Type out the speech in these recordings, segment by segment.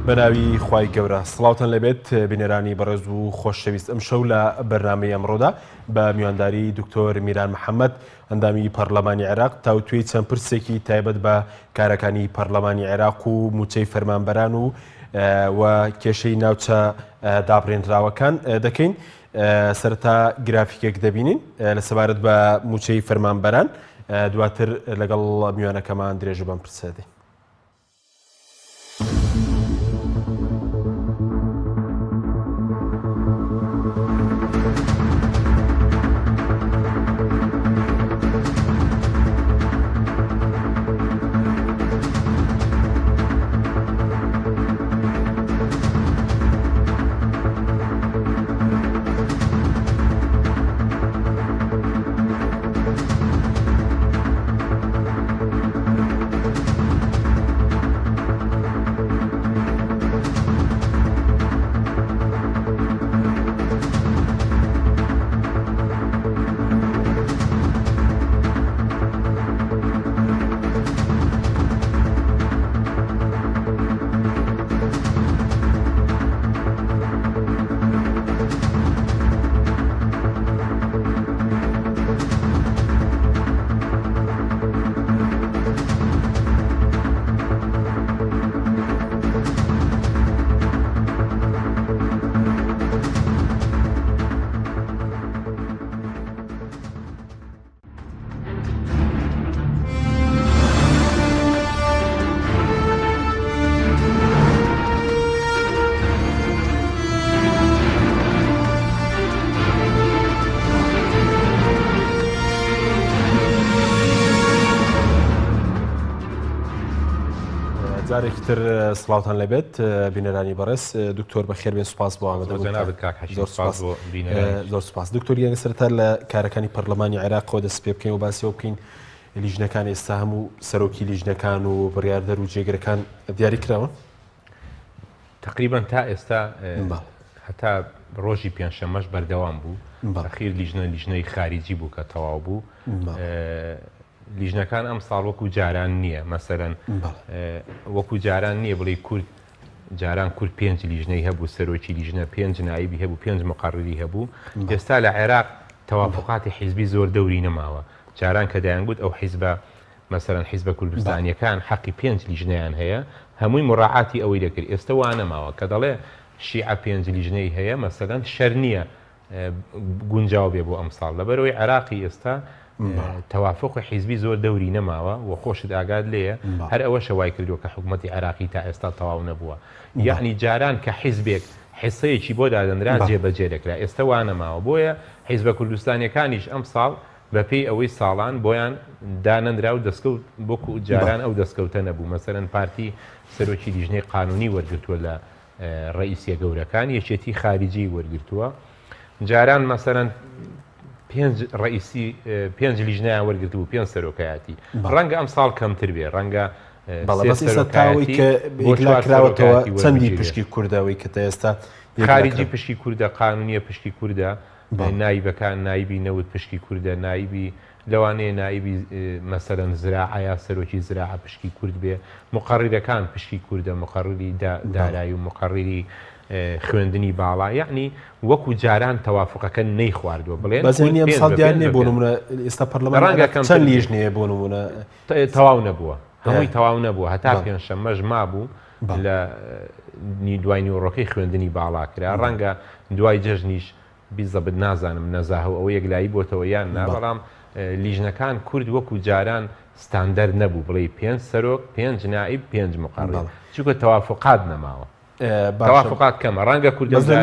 بەناوی خوای گەورە سڵاوتان لەبێت بینەرانی بەڕێز و خۆشەویست ئەم شەو لە بەرنامەی ئەمڕۆدا بە میوانداری دکتۆر میران محەممەد ئەندامی پەرلەمانی عێراق تاوتوێی چەند پرسێکی تایبەت بە کارەکانی پەرلەمانی عێراق و موچەی فەرمانبەران و کێشەی ناوچە دابڕێنراوەکان دەکەین. سەرەتا گرافیکێک دەبینین لە سەبارەت بە موچەی فەرمانبەران، دواتر لەگەڵ میوانەکەمان درێژە بەم پرسێدەین. جارێکی تر سڵاوتان لەبێت بینەرانی بەڕێز دکتۆر بەخێر بێن، سوپاس بۆ زۆر سوپاس. دکتۆر یانی سەرەتا لە کارەکانی پەرلەمانی عێراقەوە دەست پێ بکەین و باسیەوە بکەین لیژنەکان ئێستا هەموو سەرۆکی لیژنەکان و بڕیاردەر و جێگرەکان دیاری کراون تقریبا تا ئێستا هەتا ڕۆژی پێنجشەمەش بەردەوام بوو. ئەخیر لیژنەی خارجی بوو کە تەواو بوو. لیژنەکان ئەم ساڵ وەکو جاران نییە، مەسەرەن وەکو جاران نییە بڵێ کورد جاران کورد 5 لیژنەی هەبوو، سەرۆکی لیژنە 5 نایبی هەبوو، 5 مقڕری هەبوو. ئێستا لە عێراق تەوافقاتی حیزبی زۆر دەوری نەماوە. جاران کە دایانگوت ئەو حیزبە مەسەرەن حیزبە کوردستانیەکان حەقی 5 لیژنەیان هەیە، هەمووی مڕاعاتی ئەوەی دەکرد. ئێستا وانەماوە کە دەڵێ شیعە 5 لیژنەی هەیە، مەسەرەن شەر نییە گونجاو بێ بۆ ئەم ساڵ. لەبەرەوەی عێراقی ئێستا تەوافق حیزبی زۆر دەوری نەماوە و خۆشت ئاگاد لێیە. هەر ئەوە شەوای کردووە کە حکوومەتی عێراقی تا ئێستا تەواو نەبووە. یعنی جاران کە حیزبێک حیسەیەکی بۆ دادەنرا جێبەجێ دەکرا، ئێستا وانەماوە. بۆیە حیزبە کوردستانیەکانیش ئەم ساڵ بەپێی ئەوەی ساڵان بۆیان دانەندرا و دەستکەوت بۆکو جاران ئەو دەستکەوتە نەبوو. مەسەرەن پارتی سەرۆکی لیژنەی قانونی وەرگرتووە لە ڕئیسیە گەورەکان، یەکێتی خارجی وەرگرتووە. جاران مەسەرەن 5 لیژنەیان وەرگرتووە، 5 سەرۆکایەتی. ڕەنگە ئەم ساڵ کەمتر بێ، ڕەنگە تاوی کە کراوەتەوە چەندی پشکی کوردەوەی کە تا ئێستا خارجی پشکی کووردە، قانونیە پشکی کووردە، نایبەکان نایبی نەوت پشکی کووردە، نایبی لەوانەیە نایبی مەسەرەن زراعەیە سەرۆکی زراعە پشکی کورد بێ، مقڕیرەکان پشکی کووردە، مقڕری دارایی و مقڕری خوێندنی باڵا. یعنی وەکو جاران تەوافقەکە نەی خواردووە بڵێن بەزێنی ئەم ساڵ دیار نێ بۆ نمونە ئێستا پەرلەمان چەند لیژنەیە بۆ نمونە تەواو نەبووە، هەمووی تەواو نەبووە. هەتا پێنجشەمەش مابوو لە دوای نیوەڕۆکەی خوێندنی باڵا کرا. ڕەنگە دوای جەژنیش بیزەبت نازانم نەزاهەوە ئەوە یەکلایی بۆتەوە یان نا، بەڵام لیژنەکان کورد وەکو جاران ستاندەر نەبوو بڵێ 5 سەرۆک 5 نائب 5 مقڕر، چونکە تەوافقات نەماوە. تەوافقات کەمە. ڕەنگە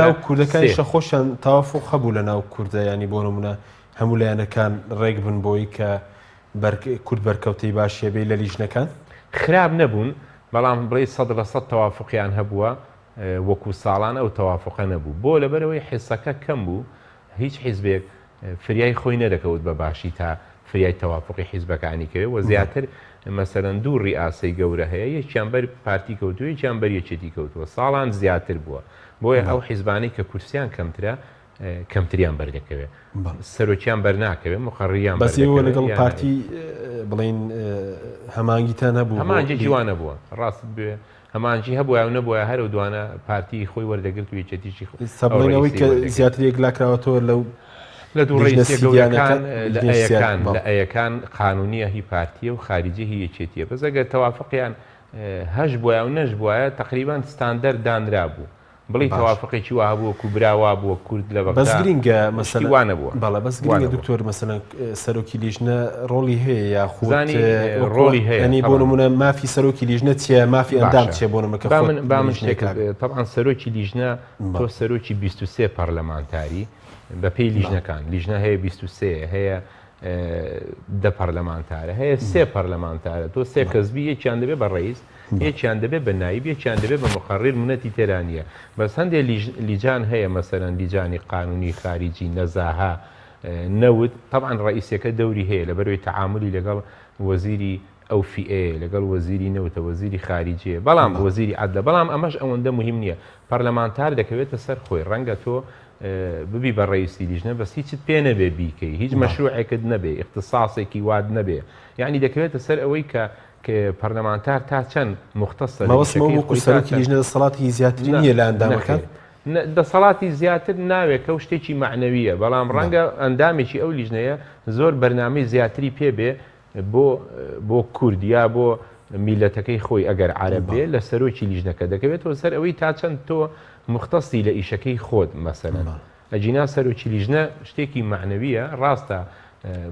ناو کوردەکانی شەخۆشیان تەوافق هەبوو لە ناو کوردە، ینی بۆ نمونە هەموو لایەنەکان ڕێک بن بۆی کە کورد بەرکەوتەی باشیە بێ لە لیژنەکان خراپ نەبوون، بەڵام بڵێ 100% تەوافقیان هەبووە وەکو ساڵان ئەو تەوافقە نەبوو. بۆ لەبەرەوەی حیسەکە کەم بوو، هیچ حیزبێک فریای خۆی نەدەکەوت بە باشی تا فریای تەوافقی حیزبەکانی کرد و زیاتر مەسەرەن دوو ڕیاسی گەورە هەیە، یەکیان بەر پارتی کەوتووە، یەکیان بەر یەکێتی کەوتووە. ساڵان زیاتر بووە، بۆیە ئەو حیزبانەی کە کورسیان کەمترە کەمتریان بەردەکەوێت سەرۆکیان بەرناکەوێت مقڕیان بەسیەوە لەگەڵ پارتی بڵین هەمانگیتان هەبوو هەمانجی جوانە بووە ڕاست بێ هەمانجی هەبووە و نەبووە هەرو دوانە پارتی خۆی وەردەگرت و یەکێتیشی سەبڵێنەوەی کە زیاتر لاکراوەتەوە لەو لە دوو ڕێیسیە گەورەکان لە ئەیەکان قانونیە هی پارتیە و خارجی هی یەکێتیە بەس ئەگەر تەوافقیان هەش بووە و نەش بووە تقریبان ستاندەر دانرا بوو بڵی تەوافقێکی وا هەبووە کوبراوا بووە کورد لە بەس گرینگە مەسەلوانە بووە بەڵە بەس گرینگە دکتۆر مەسەلەن سەرۆکی لیژنە ڕۆڵی هەیە یا خۆزانی ڕۆڵی هەیە ئەنی بۆ نمونە مافی سەرۆکی لیژنە چیە مافی ئەندام چیە بۆ نمەکە با من شتێکە طبعاً سەرۆکی لیژنە تۆ سەرۆکی 23 پەرلەمانتاری بە پێی لیژنەکان لیژنە هەیە 23 هەیە دە پەرلەمانتارە هەیە سێ پەرلەمانتارە تۆ سێ کەسبی یەکیان دەبێت بە ڕئیس یەکیان دەبێت بە نایب یەکیان دەبێت بە مقڕر منەتی تێرانیە بەس هەندێک لیجان هەیە مەسەرەن لیجانی قانونی خارجی نەزاها نەوت طبعاً ڕئیسەکە دەوری هەیە لەبەرەوەی تەعاملی لەگەڵ وەزیری ئەو فیئێ لەگەڵ وەزیری نەوتە وەزیری خارجیە بەڵام وەزیری عەدلە بەڵام ئەمەش ئەوەندە مهم نییە پەرلەمانتار دەکەوێتە سەر خۆی ڕەنگە تۆ ببی بە ڕئیسی لیژنە بەس هیچت پێ نەبێ بیکەی هیچ مەشروعێکت نەبێ اختصاصێکی واد نەبێ یعنی دەکەوێتە سەر ئەوەی کە پەرلەمانتار تا چەند مختەسە سەرۆکی لیژنە دەسەڵاتی زیاتری نییە لە ئەندامەکان دەسەڵاتی زیاتر ناوێت کە شتێکی معنەویە بەڵام ڕەنگە ئەندامێکی ئەو لیژنەیە زۆر بەرنامەی زیاتری پێبێ بۆ کوردیا بۆ میلەتەکەی خۆی ئەگەر عەرەب بێ لە سەرۆکی لیژنەکە دەکەوێتەوە سەر ئەوەی تا چەند تۆ مختصی لە ئیشەکەی خۆت مەسەلەن ئەجینا سەرۆکی لیژنە شتێکی معنەویە ڕاستە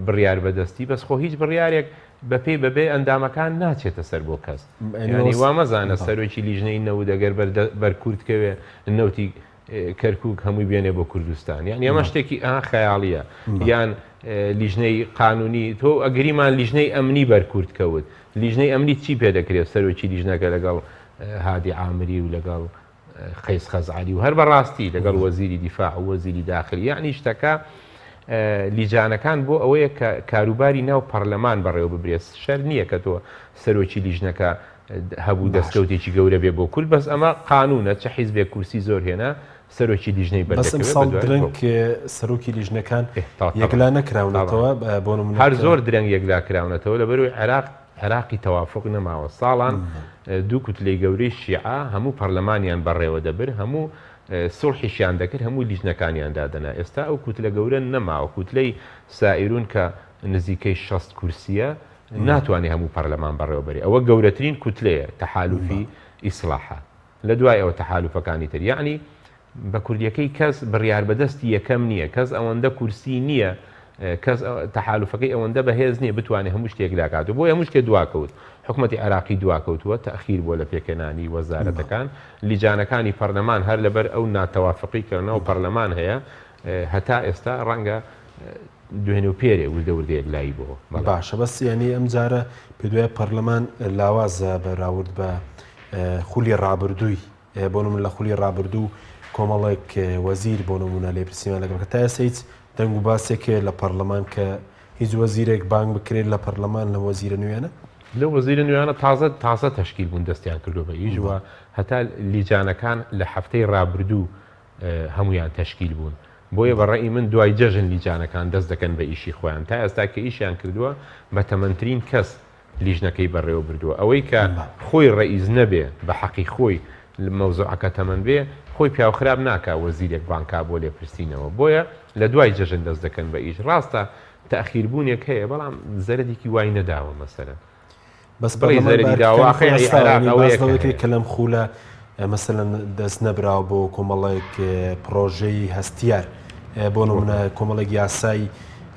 بڕیار بەدەستی بەس خۆ هیچ بڕیارێک بەپێی بەبێ ئەندامەکان ناچێتە سەر بۆ کەس ینی وا مەزانە سەرۆکی لیژنەی نەوت ئەگەر بەرکوردکەوێ نەوتی کەرکووک هەمووی بێنێ بۆ کوردستان یعنی ئەمە شتێکی خەیاڵیە یان لیژنەی قانونی تۆ ئەگەریمان لیژنەی ئەمنی بەرکوردکەوت لیژنەی ئەمنی چی پێ دەکرێت سەرۆکی لیژنەکە لەگەڵ هادی عامری و لەگەڵ قەیس خەزعەلی و هەر بەڕاستی لەگەڵ وەزیری دیفاع و وەزیری داخلی یعنی شتەکە لیجانەکان بۆ ئەوەیە کە کاروباری ناو پەرلەمان بەڕێوە ببرێت شەر نییە کە تۆ سەرۆکی لیژنەکە هەبوو دەستکەوتێکی گەورە بێ بۆ کورد بەس ئەمە قانونە چه حیزبێک کورسی زۆر هێنا سەرۆکی لیژنەی بەردەکەوێت درەنگ سەرۆکی لیژنەکان یەکلا نەکراونەتەوە بۆ نمونە هەر زۆر درەنگ یەکلا کراونەتەوە لەبەرەوەی عێراقی تەوافق نەماوە ساڵان دوو کوتلەی گەورەی شیعە هەموو پەرلەمانیان بەڕێوە دەبر هەموو سڵحیشیان دەکرد هەموو لیژنەکانیان دادەنا ئێستا ئەو کوتلە گەورە نەماوە کوتلەی سائیرون کە نزیکەی 60 کورسیە ناتوانێت هەموو پەرلەمان بەڕێوە بەرێ ئەوە گەورەترین کوتلەیە تەحالوفی ئیسلاحە لە دوای ئەوە تەحالوفەکانی تر یعنی بە کوردیەکەی کەس بڕیار بەدەستی یەکەم نییە کەس ئەوەندە کورسی نییە کەس تەحالوفەکەی ئەوەندە بەهێز نییە بتوانێت هەموو شتێک لاکاتەوە بۆ هەموو شتێک دواکەوت حکوومەتی عێراقی دواکەوتووە تەخیر بۆ لە پێکەنانی وەزارەتەکان لیجانەکانی پەرلەمان هەر لەبەر ئەو ناتەوافقی کردنەوە پەرلەمان هەیە هەتا ئێستا ڕەنگە دوێنێ و پێرێ وردەوردەیەک لای بۆ باشە بەس یعنی ئەم جارە پێدوای پەرلەمان لاوازە بەراورد بە خولی ڕابردووی بۆ نمونە لە خولی ڕابردوو کۆمەڵێک وەزیر بۆ نمونە لێپرسیمان لەگەڵ تا ئێستا هیچ دەنگ و باسێکێ لە پەرلەمان کە هیچ وەزیرێک بانگ بکرێت لە پەرلەمان لە وەزیرە نوێنە لە وەزیرە نوێنە تازە تەشکیل بوون دەستیان کردو بە ئیژوە هەتا لیجانەکان لە هەفتەی ڕابردوو هەمویان تەشکیل بوون بۆیە بەڕێی من دوای جەژن لیجانەکان دەست دەکەن بە ئیشی خۆیان تا ئێستا کە ئیشیان کردووە بە تەمەنترین کەس لیژنەکەی بەڕێوە بردووە ئەوەی کە خۆی ڕئیس نەبێ بە حەقی خۆی مەوزوعەکە تەمەن بێ خۆی پیاوخراب ناکا وەزیرێک بانکا بۆ لێپرسینەوە بۆیە لە دوای جەژن دەست دەکەن بە ئیش ڕاستە تەخیربوونێک هەیە بەڵام زەرێکی وای نەداوە مەسەرەن بەس زەرری داواەوەی کە لەم خولە مەسەلەن دەست نەبراوە بۆ کۆمەڵێک پرۆژەی هەستیار بۆ نمونە کۆمەڵێک یاسایی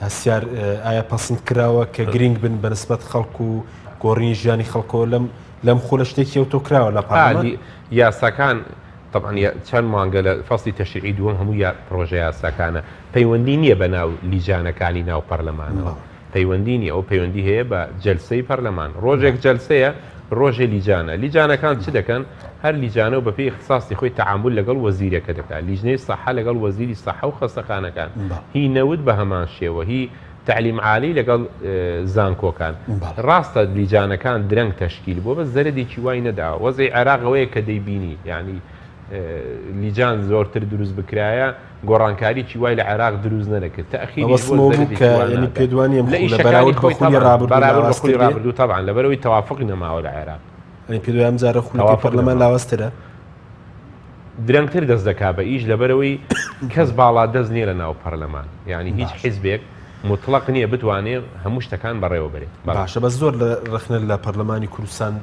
هەستیار ئایا پەسەند کراوە کە گرنگ بن بەنسبەت خەڵکو و گۆڕینی ژیانی خەڵکەوە لەم خولە شتێکی ئەوتۆکراوە لە پارلەمان یاساکان طبعا چەند مانگە لە فەسڵی تەشریعی دووەم هەموو پرۆژە یاساکانە پەیوەندی نییە بە ناو لیجانەکانی ناو پەرلەمانەوە پەیوەندی نیە ئەو پەیوەندی هەیە بە جەلسەی پەرلەمان ڕۆژێک جەلسەیە ڕۆژێ لیجانەکان چ دەکەن هەر لیجانە و بەپێی اختصاصی خۆی تەعامل لەگەڵ وەزیرەکە دەکات لیژنەی سەحە لەگەڵ وەزیری سەحە و خەستەخانەکان هی نەوت بە هەمان شێوە هی تعلیم عالی لەگەڵ زانکۆکان ڕاستە لیجانەکان درەنگ تەشکیل بۆ بە زەرێکی وای نەداوە وەزەی عێراق ئەوەیە کە دەیبینی یعنی لیجان زۆرتر دروست بکرایە گۆڕانکاریی وای لە عێراق دروست نەدەکرد تاخیری پێدوانیم لە بەراوردی ڕابردوو تاوان لەبەرەوەی تەوافق نەماوە لە عێراق پێدوام جارە خوڵی پەرلەمان لاوەسترە درەنگتر دەست دەکا بە ئیش لەبەرەوەی کەس باڵا دەست نییە لە ناو پەرلەمان یعنی هیچ حیزبێک مطلق نییە بتوانێت هەموو شتەکان بەڕێوە بێت باشە بە زۆر لە ڕخنە لە پەرلەمانی کوردستان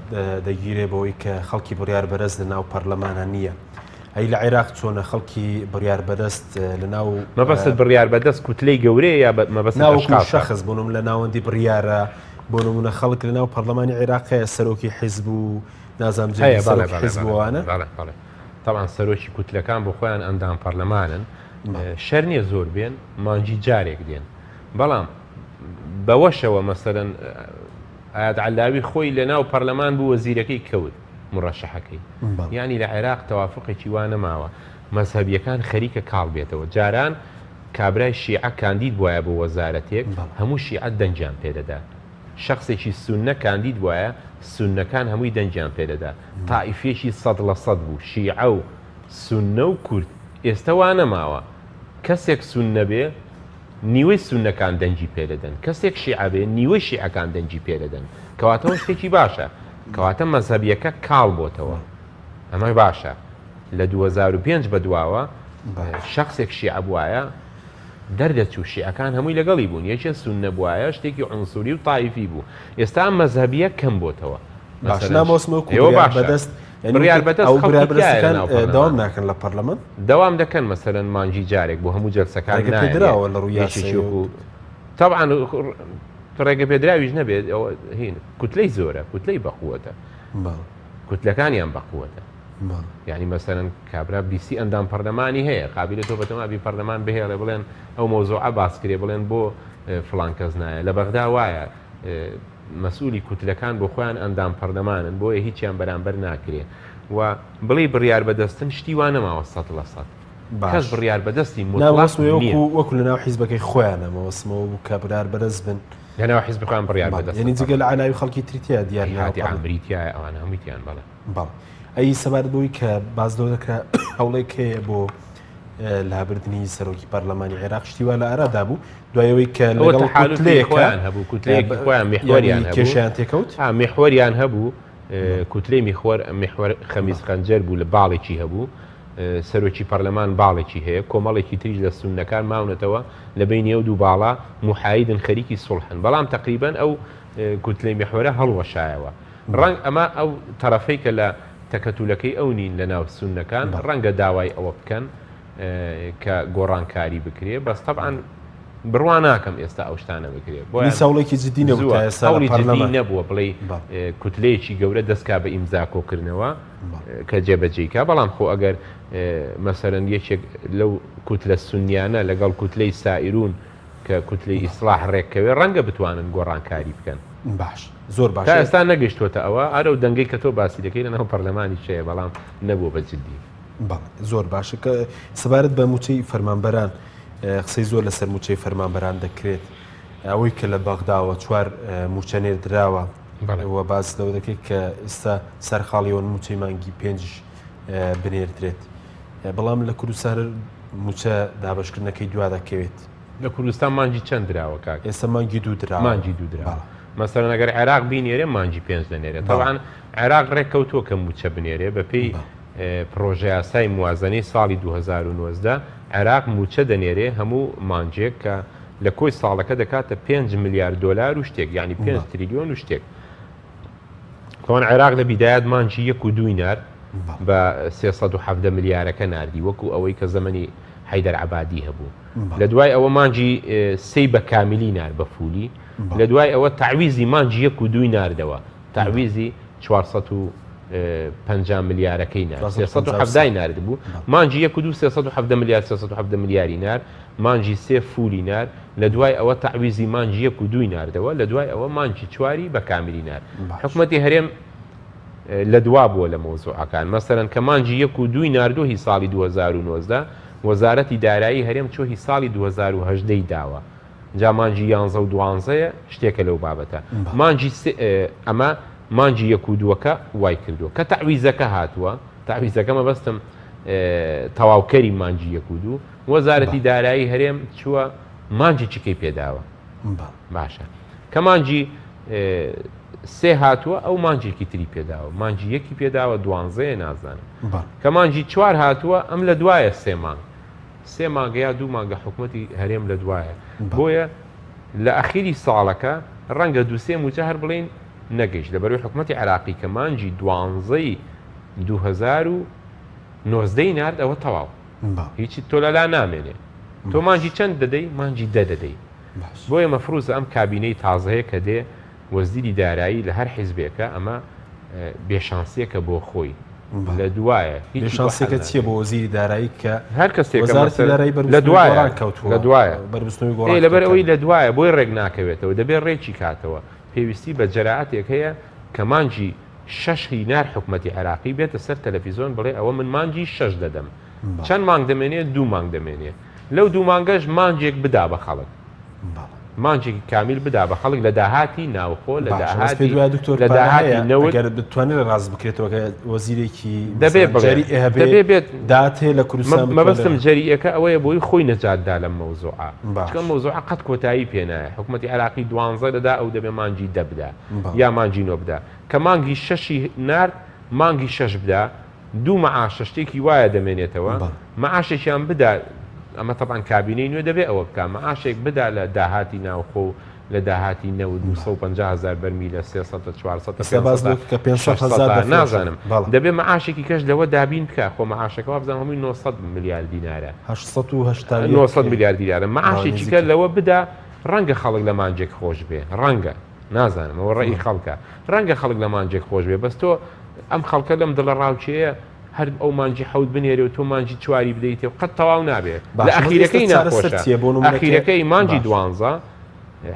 دەگیرێ بەوەی کە خەڵکی بڕیار بەرز لە ناو پەرلەمانە نییە ئەی لە عێراق چۆنە خەڵکی بڕیار بەدەست لە ناو مەبەست بڕیار بەدەست کوتلەی گەورەیە یا مەبەست شەخص بوونم لە ناوەندی بڕیارە بۆ نمونە خەڵک لە ناو پەرلەمانی عێراقەیە سەرۆکی حیزب و نازانم حیزبوانە طبعا سەرۆکی کوتلەکان بۆ خۆیان ئەندام پەرلەمانن شەر نییە زۆر بێن مانجی جارێک دێن بەڵام بەوەشەوە مەسەرەن ئايات علاوی خۆی لە ناو پەرلەمان بوو وەزیرەکەی کەوت مڕەشەحەکەی یعنی لە عێراق تەوافقێکی وانە ماوە مەزهەبیەکان خەریکە کاڵ بێتەوە جاران کابرای شیعە کاندید وایە بۆ وەزارەتێک هەموو شیعە دەنجیان پێدەدا شخصێکی سوننە کاندید وایە سوننەکان هەمووی دەنجیان پێدەدا تائیفێکی 100% بوو شیعە و سوننە و کورد ئێستا وانە ماوە کەسێک سوننە بێ نیوەی سوننەکان دەنجی پێدەدەن کەسێک شیعە بێ نیوەی شیعەکان دەنجی پێدەدەن کەواتەوە شتێکی باشە کەواتە مەزهەبیەکە کاڵ بۆتەوە ئەمە باشە لە 2005 بەدواوە شخصێک شیعە بوایە دەردەچوو شیعەکان هەمووی لەگەڵی بوون یەکێ سوننە بوایە شتێکی عنسوری و تایفی بوو ئێستا ئەم مەزهەبیە کەم بۆتەوە بەدەست داوام ناکەن لە پەرلەمان داوام دەکەن مەسەرەن مانجی جارێک بۆ هەموو جەلسەکان پێدراوە لە ڕوویاشی طبعا ڕێگە پێدراویش نەبێت ئەوە هین کوتلەی زۆرە کوتلەی بەقووەتە کوتلەکانیان بەقووەتە یعنی مەسەرەن کابرا بیسی ئەندام پەرلەمانی هەیە قابلێت تۆ بەتەمابی پەرلەمان بهێڵێ بڵێن ئەو مۆزوعە باس کرێ بڵێن بۆ فڵان کەس نایە لە بەغدا وایە مەسئولی کوتلەکان بۆ خۆیان ئەندام پەرلەمانن بۆیە هیچیان بەرامبەر ناکرێ و بڵێ بڕیار بەدەستن شتی وانەماوە 100% کەس بڕیار بەدەستی وەکو لە ناو حیزبەکەی خۆیانەمەوەسمەوە بوو کە برار بەرز بن لەناو حیزب خۆیان بڕیار بەدەست یعنی جگە لە علاوی خەڵکی تریتیا دیارناتی ئەمریکای ئەوانە هەموویان بەڵێ ئەی سەبارەت بۆی کە بازدۆ دەکرا هەوڵێک هەیە بۆ لابردنی سەرۆکی پەرلەمانی عێراق شتیوا لە ئارەدا بوو دوایەوەی کە لەگەڵ کوتلەیەکیان هەبوو کوتلەیەکی خۆیان میحوەریان کێشیان تێکەوت میحوەریان هەبوو کوتلەی میحوەر خەمیس خەنجەر بوو لە باڵێکی هەبوو سەرۆکی پەرلەمان باڵێکی هەیە کۆمەڵێکی تریش لە سوننەکان ماونەتەوە لە بینی ئەو دوو باڵا محایدن خەریکی سوڵحن بەڵام تقریبان ئەو کوتلەی میحوەرە هەڵوەشایەوە ڕەنگ ئەمە ئەو تەرەفەی کە لە تەکەتولەکەی ئەو نین لە ناو سوننەکان ڕەنگە داوای ئەوە بکەن کە گۆڕانکاری بکرێ بەس طبعاً بڕوا ناکەم ئێستا ئەو شتانە بکرێت بۆ ساڵێکی جدی نەبووە بڵێ کوتلەیەکی گەورە دەستکا بە ئیمزا کۆکردنەوە کە جێبەجێیکا بەڵام خۆ ئەگەر مەسەرەن یەکێک لەو کوتلە سونیانە لەگەڵ کوتلەی سائیرون کە کوتلەی ئیسلاح ڕێککەوێ ڕەنگە بتوانن گۆڕانکاری بکەن باش زۆر باش ئێستا نەگەشتوتە ئەوە ئارە و دەنگەی کە تۆ باسی دەکەی لەناو پەرلەمانی شەیە بەڵام نەبووە بە جددی زۆر باشە کە سەبارەت بە موچەی فەرمانبەران قسەی زۆر لەسەر موچەی فەرمانبەران دەکرێت ئەوەی کە لە بەغداوە چوار موچەنێر درراوە وە باز لەوە دەکەیت کە ئێستا سەرخاڵیەوە موچەی مانگی 5 بنێردرێت بەڵام لە کوردستان موچە دابشکردنەکەی دوا دەکەوێت لە کوردستان مانجی چەند درراوە کاک ئێستا مانگی دوو درراوە مانجی دوو درراوە مەسەرەن ئەگەر عێراق بینێرێ مانجی 5 دەنێرێت طبعاً عێراق ڕێککەوتووە کە موچە بنێرێ بەپێی پرۆژه یاسای موازنەی ساڵی 2019 عێراق موچە دەنێرێ هەموو مانجێک کە لە کۆی ساڵەکە دەکاتە 5 میلیارد دلار و شتێک یعنی 5 تریلیۆن و شتێک کۆن عێراق لە بیدایەت مانجی 1.2 نار بە 370 ملیارەکە ناردی وەکو ئەوەی کە زەمەنی حەیدەر عەبادی هەبوو لە دوای ئەوە مانجی سەی بە کامیلی نار بە فولی لە دوای ئەوە تعویزی مانجی 1.2 ناردەوە تعویزی 450 ملیارەکەی نار 370 نارد بوو مانجی 370 ملیار 370 ملیاری نار مانجی 3 فولی نار لە دوای ئەوە تعویزی مانجی 1.2 ناردەوە لە دوای ئەوە مانجی 4 بە کامیلی نار حکومەتی هەرێم لە دوا بووە لە مۆزوعەکان مەسەرەن کە مانجی 1.2 ناردۆ هی ساڵی 2019 وەزارەتی دارایی هەرێم چۆ هی ساڵی 2018 داوە جا مانجی 11 و 12 شتێکە لەو بابەتە مانجی ئەمە مانجی 1.2 وای کردو کە تعویزەکە هاتووە تعویزەکە مەبەستم تەواوکەری مانجی 1 و 2 وەزارەتی دارایی هەرێم چووە مانجی چکەی پێداوە باشە کە مانجی 3 هاتووە ئەو مانجێکی تری پێداوە مانجی 1 پێداوە 12 نازانم کە مانجی 4 هاتووە ئەم لە دوایە 3 مانگ 3 مانگە یا 2 مانگە حکوومەتی هەرێم لە دوایە بۆیە لە ئەخیری ساڵەکە ڕەنگە 2 موچە هەر بڵین نەگەیشت لەبەروی حکوومەتی عراقی کە مانجی 12 2019 نرد ئەوە تەواو هیچی تۆ لەلا نامێنێ تۆ مانجی چەند دەدەی مانجی دەدەی بۆیە مەفروض ئەم کابینەی تازەیە کە دێ وەزیری دارایی لە هەر حیزبێکە ئەمە بێشانسیەکە بۆ خۆی لە دوایە هیچشانسێکە چییە بۆ وەزیری دارایی کە هەر کەسێک لە دوایە لە دوایە لەبەر ئەوەی لە دوایە بۆی ڕێک ناکەوێتەوە دەبێت ڕێکی کاتەوە پێویستی بە جەراعەتێک هەیە کە مانجی 6 هینار حکوومەتی عراقی بێتە سەر تەلەڤیزۆن بڵێ ئەوە من مانجی 6 دەدەم چەند مانگ دەمێنێت 2 مانگ دەمێنێت لەو 2 مانگەش مانجێک بدا بە خەڵک مانجێکی کامیل بدا بە خەڵک لە داهاتی ناوخۆ لە داهاتی لە داهاتی نەوت بتوانێت ڕاست بکرێتەوە وەزیرێکی دەبێت داتێ لە کوردستان مەبەستم جەریئەکە ئەوەیە بۆی خۆی نەجاتدا لەم مەوزوعە چکە مەوزوعە قەت کۆتایی پێنایە حکوومەتی عراقی 12 دەدا ئەو دەبێ مانجی 10 بدا یا مانجی 9 بدا کە مانگی 6 نرد مانگی 6 بدا 2 مەعاش شتێکی وایە دەمێنێتەوە مەعاشێکیان بدا ئەمە تەبان کابینەی نوێ دەبێت ئەوە بکە مەعاشێک بدا لە داهاتی ناوخۆ لە داهاتی 250,000 بەرمی لە 300 نازانم دەبێت مەعاشێکی کەش لەوە دابین بکە خۆ مەعاشەکەەوە بزان هەمووی 900 میلیارد دینارە 900 میلیارد دیارە مەعاشێکی کە لەوە بدا ڕەنگە خەڵک لە مانجێک خۆش بێ ڕەنگە نازانم ئەوە ڕێی خەڵکە ڕەنگە خەڵک لە مانجێک خۆش بێ بەس تۆ ئەم خەڵکە لەم دڵە ڕاوچەیە هەر ئەو مانجی حەوت بنێرێ و تۆ مانجی 4 بدەیتێ و قەت تەواو نابێت لە ئەخیرەکەی ناخۆشە ئەخیرەکەی مانجی 12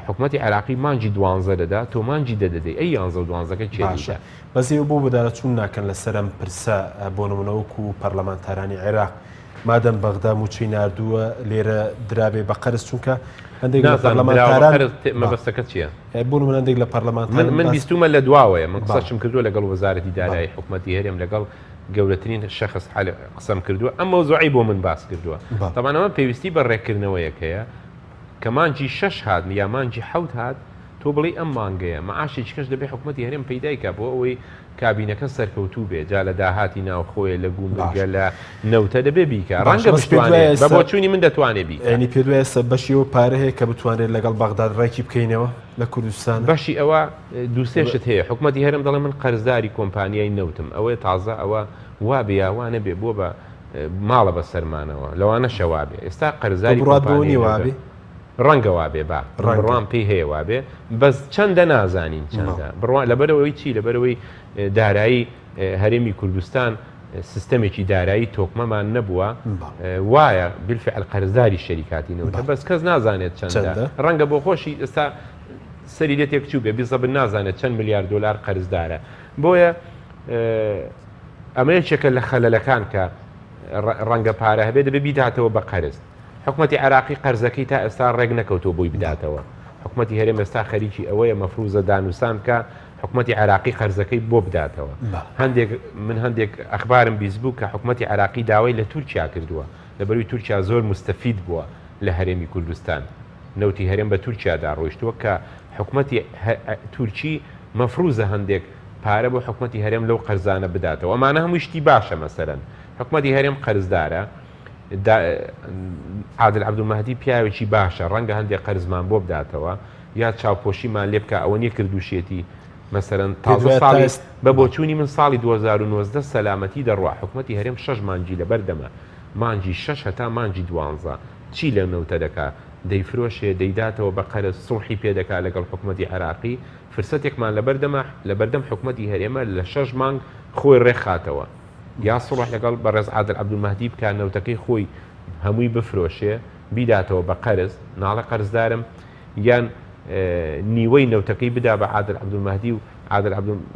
حکوومەتی عراقی مانجی 12 دەدا تۆ مانجی دەدەدەی ئەی 11 و 12کە چێشە بەزێ بۆ بەدارە چوون ناکەن لە سەرم پرسە بۆ نمونەوەکو و پەرلەمانتارانی عێراق مادەم بەغدا موچەی نردووە لێرە درابێ بە قەرز چونکە هەندێک مەبەستەکە چییە؟ بۆ من هەندێک لە پەرلەمانتار من بیستمە لە دواوەیە من قسەشم کردووە لەگەڵ وەزارەتی دارایی حکوومەتی هەرێم لەگەڵ گەورەترین شەخص قسەم کردووە ئەم مەوزوعی بۆ من باس کردووە تەمانەوە پێویستی بە ڕێکردنەوەیەک هەیە کە مانجی 6 هات یا مانجی 7 هات تۆ بڵی ئەم مانگەیە مەعاشێکی کەش دەبێت حکوومەتی هەرێم پەیدایکە بۆ ئەوەی کابینەکە سەرکەوتوو بێ جا لە داهاتی ناوخۆیە لە گوندگە لە نەوتە دەبێ بیکە ڕەنگە بتوانێت بە بۆچوونی من دەتوانێت بیکە ئەنی پێ دوایە سە بەشیەوە پارە هەیە کە بتوانێت لەگەڵ بەغداد ڕێکی بکەینەوە لە کوردستان بەشی ئەوە دووسێشت هەیە حکوومەتی هەرم دەڵێ من قەرزداری کۆمپانیای نەوتم ئەوەیە تازە ئەوە وا بێیاوانە بێ بۆ بە ماڵە بە سەرمانەوە لەوانە شەوا بێ ئێستا قەرزداری کۆمپانیای وابێ ڕەنگە وابێ با بڕوان پێی هەیە وابێ بەس چەندە نازانین چەندە بڕوان لەبەرەوەی چی لەبەرەوەی دارایی هەرێمی کوردستان سیستەمێکی دارایی تۆکمەمان نەبووە وایە بالفعل قەرزداری شەریکاتی نەوتە بەس کەس نازانێت چەندە ڕەنگە بۆ خۆشی ئێستا سەری لێ تێکچوو بێ بیزەبن نازانێت چەند ملیارد دلار قەرزدارە بۆیە ئەمە یەکێکە لە خەلەلەکان کە ڕەنگە پارە هەبێ دەبێ بیداتەوە بە قەرز حکوومەتی عراقی قەرزەکەی تا ئێستا ڕێک نەکەوتەوە بۆی بداتەوە حکوومەتی هەرێم ئێستا خەریکی ئەوەیە مەفروزە دانووسان کە حکوومەتی عراقی قەرزەکەی بۆ بداتەوە من هەندێک ئەخبارم بیست بوو کە حکوومەتی عراقی داوای لە تورکیا کردووە لەبەروی تورکیا زۆر مستەفید بووە لە هەرێمی کوردستان نەوتی هەرێم بە تورکیادا ڕۆیشتووە کە حکوومەتی تورکی مەفروزە هەندێک پارە بۆ حکوومەتی هەرێم لەو قەرزانە بداتەوە ئەمانە هەمووی شتی باشە مەسەرەن حکوومەتی هەرێم قەرزدارە عادل عەبدولمەهدی پیاوێکی باشە ڕەنگە هەندێک قەرزمان بۆ بداتەوە یا چاوپۆشیمان لێ بکە ئەوە نیە کردوشێتی مەسەرەن تازە ساڵی بە بۆچوونی من ساڵی 2019 سەلامەتی دەڕوا حکوومەتی هەرێم 6 مانجی لەبەردەمە مانجی 6 هەتا مانجی 12 چی لە نەوتە دەکا دەیفرۆشێ دەیداتەوە بە قەرز سوڵحی پێدەکا لەگەڵ حکوومەتی عراقی فرسەتێکمان لەبەردەم حکوومەتی هەرێمە لە 6 مانگ خۆی ڕێکخاتەوە یا سوڵح لەگەڵ بەڕێز عادل عەبدولمەهدی بکە نەوتەکەی خۆی هەمووی بفرۆشێ بیداتەوە بە قەرز ناڵە قەرزدارم یان نیوەی نەوتەکەی بدا بە عادل عەبدولمەهدی و عادل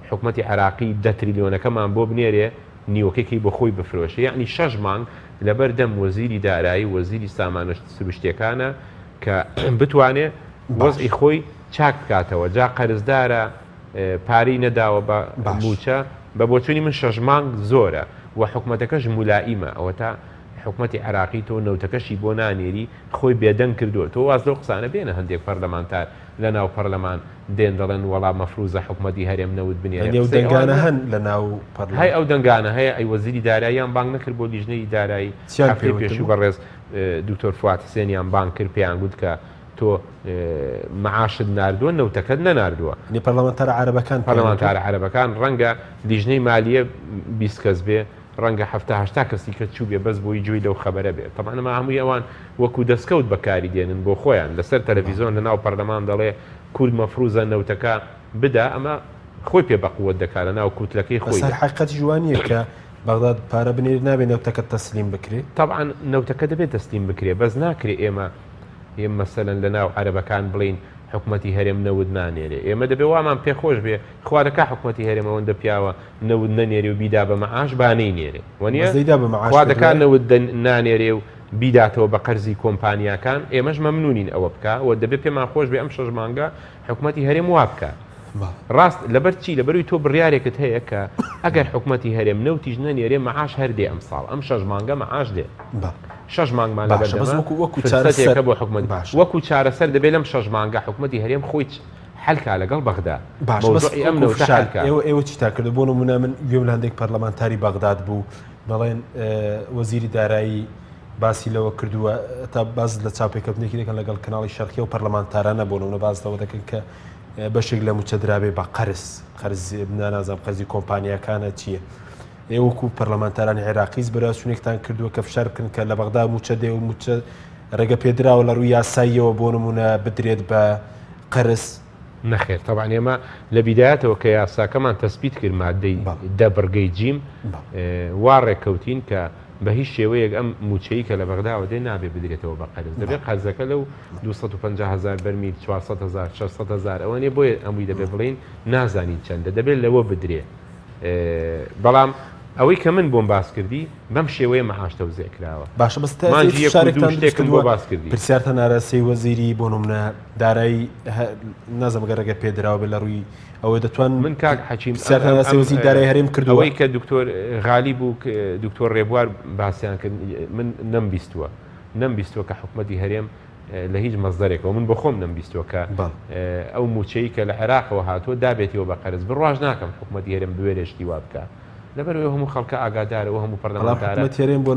حکوومەتی عراقی 10 تریلیۆنەکەمان بۆ بنێرێ نیوەکەی بۆ خۆی بفرۆشێ یعنی 6 مانگ لەبەردەم وەزیری دارایی وەزیری سامانە سروشتیەکانە کە بتوانێت وەزعی خۆی چاک بکاتەوە جا قەرزدارە پارەی نەداوە بە موچە بە بۆچوونی من 6 مانگ زۆرە و حکومەتەکەش مولائیمە ئەوە تا حکومەتی عراقی تۆ نەوتەکەشی بۆ نانێری خۆی بێدەنگ کردووە تۆ واز لەو قسانە بێنە هەندێک پەرلەمانتار لە ناو پەرلەمان دێن دەڵێن وەڵام مەفروزە حکومەتی هەرێم نەوت بنێرێ ئەو دەنگانە هەن لە ناو هەی ئەو دەنگانە هەیە ئەی وەزیری داراییان بانگ نەکرد بۆ لیژنەی دارایی هەفتەی پێشوو بەڕێز دکتۆر فوات حسێنیان بانگ کرد پێیان گوت کە تۆ معاشت ناردووە نەوتەکەت نەناردووە پەرلەمانتارە عەرەبەکان پەرلەمانتارە عەرەبەکان ڕەنگە لیژنەی مالیە 20 کەس بێ ڕەنگە 70 کەسی کە چوو بێ بەس بۆی جووی لەو خەبەرە بێت تەمانەمە هەمووی ئەوان وەکو دەستکەوت بەکاری دێنن بۆ خۆیان لەسەر تەلەڤیزۆن لە ناو پەرلەمان دەڵێ کورد مەفروزە نەوتەکە بدا ئەمە خۆی پێ بەقووەت دەکات لە ناو کووتلەکەی خۆی حقیقەتی جوانیە کە بەغداد پارە بنێر نابێت نەوتەکە تەسلیم بکرێت طبعا نەوتەکە دەبێت تەسلیم بکرێ بەس ناکرێ ئێمە مەسەلەن لە ناو عەرەبەکان بڵین حکومەتی هەرێم نەود نانێرێ ئێمە دەبێ وامان پێخۆش بێ خوارەکە حکومەتی هەرێمەوەندە پیاوە نەود نەنێری و بیدا بە مەعاش بانەی نێرێ وەنیە نەود نانێرێ و بیداتەوە بە قەرزی کۆمپانیاکان ئێمەش مەمنونین ئەوە بکە و دەبێت پێمان خۆش بێ ئەم 6 مانگە حکومەتی هەرێم وا بکە ڕاست لەبەر چی لەبەروی تۆ بڕیارێکت هەیە کە ئەگەر حکومەتی هەرێم نەوتیش نەنێرێ مەعاش هەردێ ئەم ساڵ ئەم 6 مانگە مەعاش دێ 6 مانگمان لەبەردەمە وەکو حکومەت وەکو چارەسەر دەبێت لەم 6 مانگە حکومەتی هەرێم خۆی حەلکا لەگەڵ بەغدا ئێوە چی تا کردو بۆ نمونە من گوێم لە هەندێک پەرلەمانتاری بەغداد بوو بەڵێن وەزیری دارایی باسی لەوە کردووە تا باز لە چاوپێکەوتنێکی دەکەن لەگەڵ کەناڵی شەرقی و پەرلەمانتارانە بۆ نمونە بازەوە دەکەن کە بەشێک لە موچە درابێ بە قەرز نازانم قەرزی کۆمپانیاکانە چییە ئێوەکو پەرلەمانتارانی عێراقیز بەرەسوونێکتان کردووە کە فشار بکەن کە لە بەغدا موچە دێ و موچە ڕێگە پێدراوە لە ڕووی یاساییەوە بۆ نمونە بدرێت بە قەرز نەخێر تەبان ئێمە لە بیدایەتەوە کە یاساکەمان تەسبیت کرد مادەی دەبڕگەی جیم وا ڕێککەوتین کە بە هیچ شێوەیەک ئەم موچەی کە لە بەغداوە دێ نابێ بدرێتەوە بە قەرز دەبێت قەرزەکە لەو 250,000 بەرمیل 400,000 600,000 ئەوەنێ بۆیە ئەمووی دەبێت بڵین نازانین چەندە دەبێت لەوە بدرێ بەڵام ئەوەی کە من بۆم باس کردی بەم شێوەیە مەعاش تەوزێکراوە باشە بەستێکتان بۆ باس کردی پرسیارتە ناراسی وەزیری بۆ نمونە دارایی نازەمگە ڕێگە پێدراوە بێ لە ڕووی ئەوە دەتوان من کاک حەچیم وەزیری دارایی هەرێم کردەوەی کە دکتۆر غالی بوو دکتۆر ڕێبوار باسییان کرد من نەمبیستوە کە حکومەتی هەرێم لە هیچ مەزدەرێکەوە من بە خۆم نەمبیستوە کە ئەو موچەی کە لە عێراقەوە هاتووە دابێتەوە بە قەرز بڕواژ ناکەم حکومەتی هەرێم دوێرێشتی وا بکە لەبەرەوە هەموو خەڵکە ئاگادارەوە هەموو پەرلەمانتارێن بۆ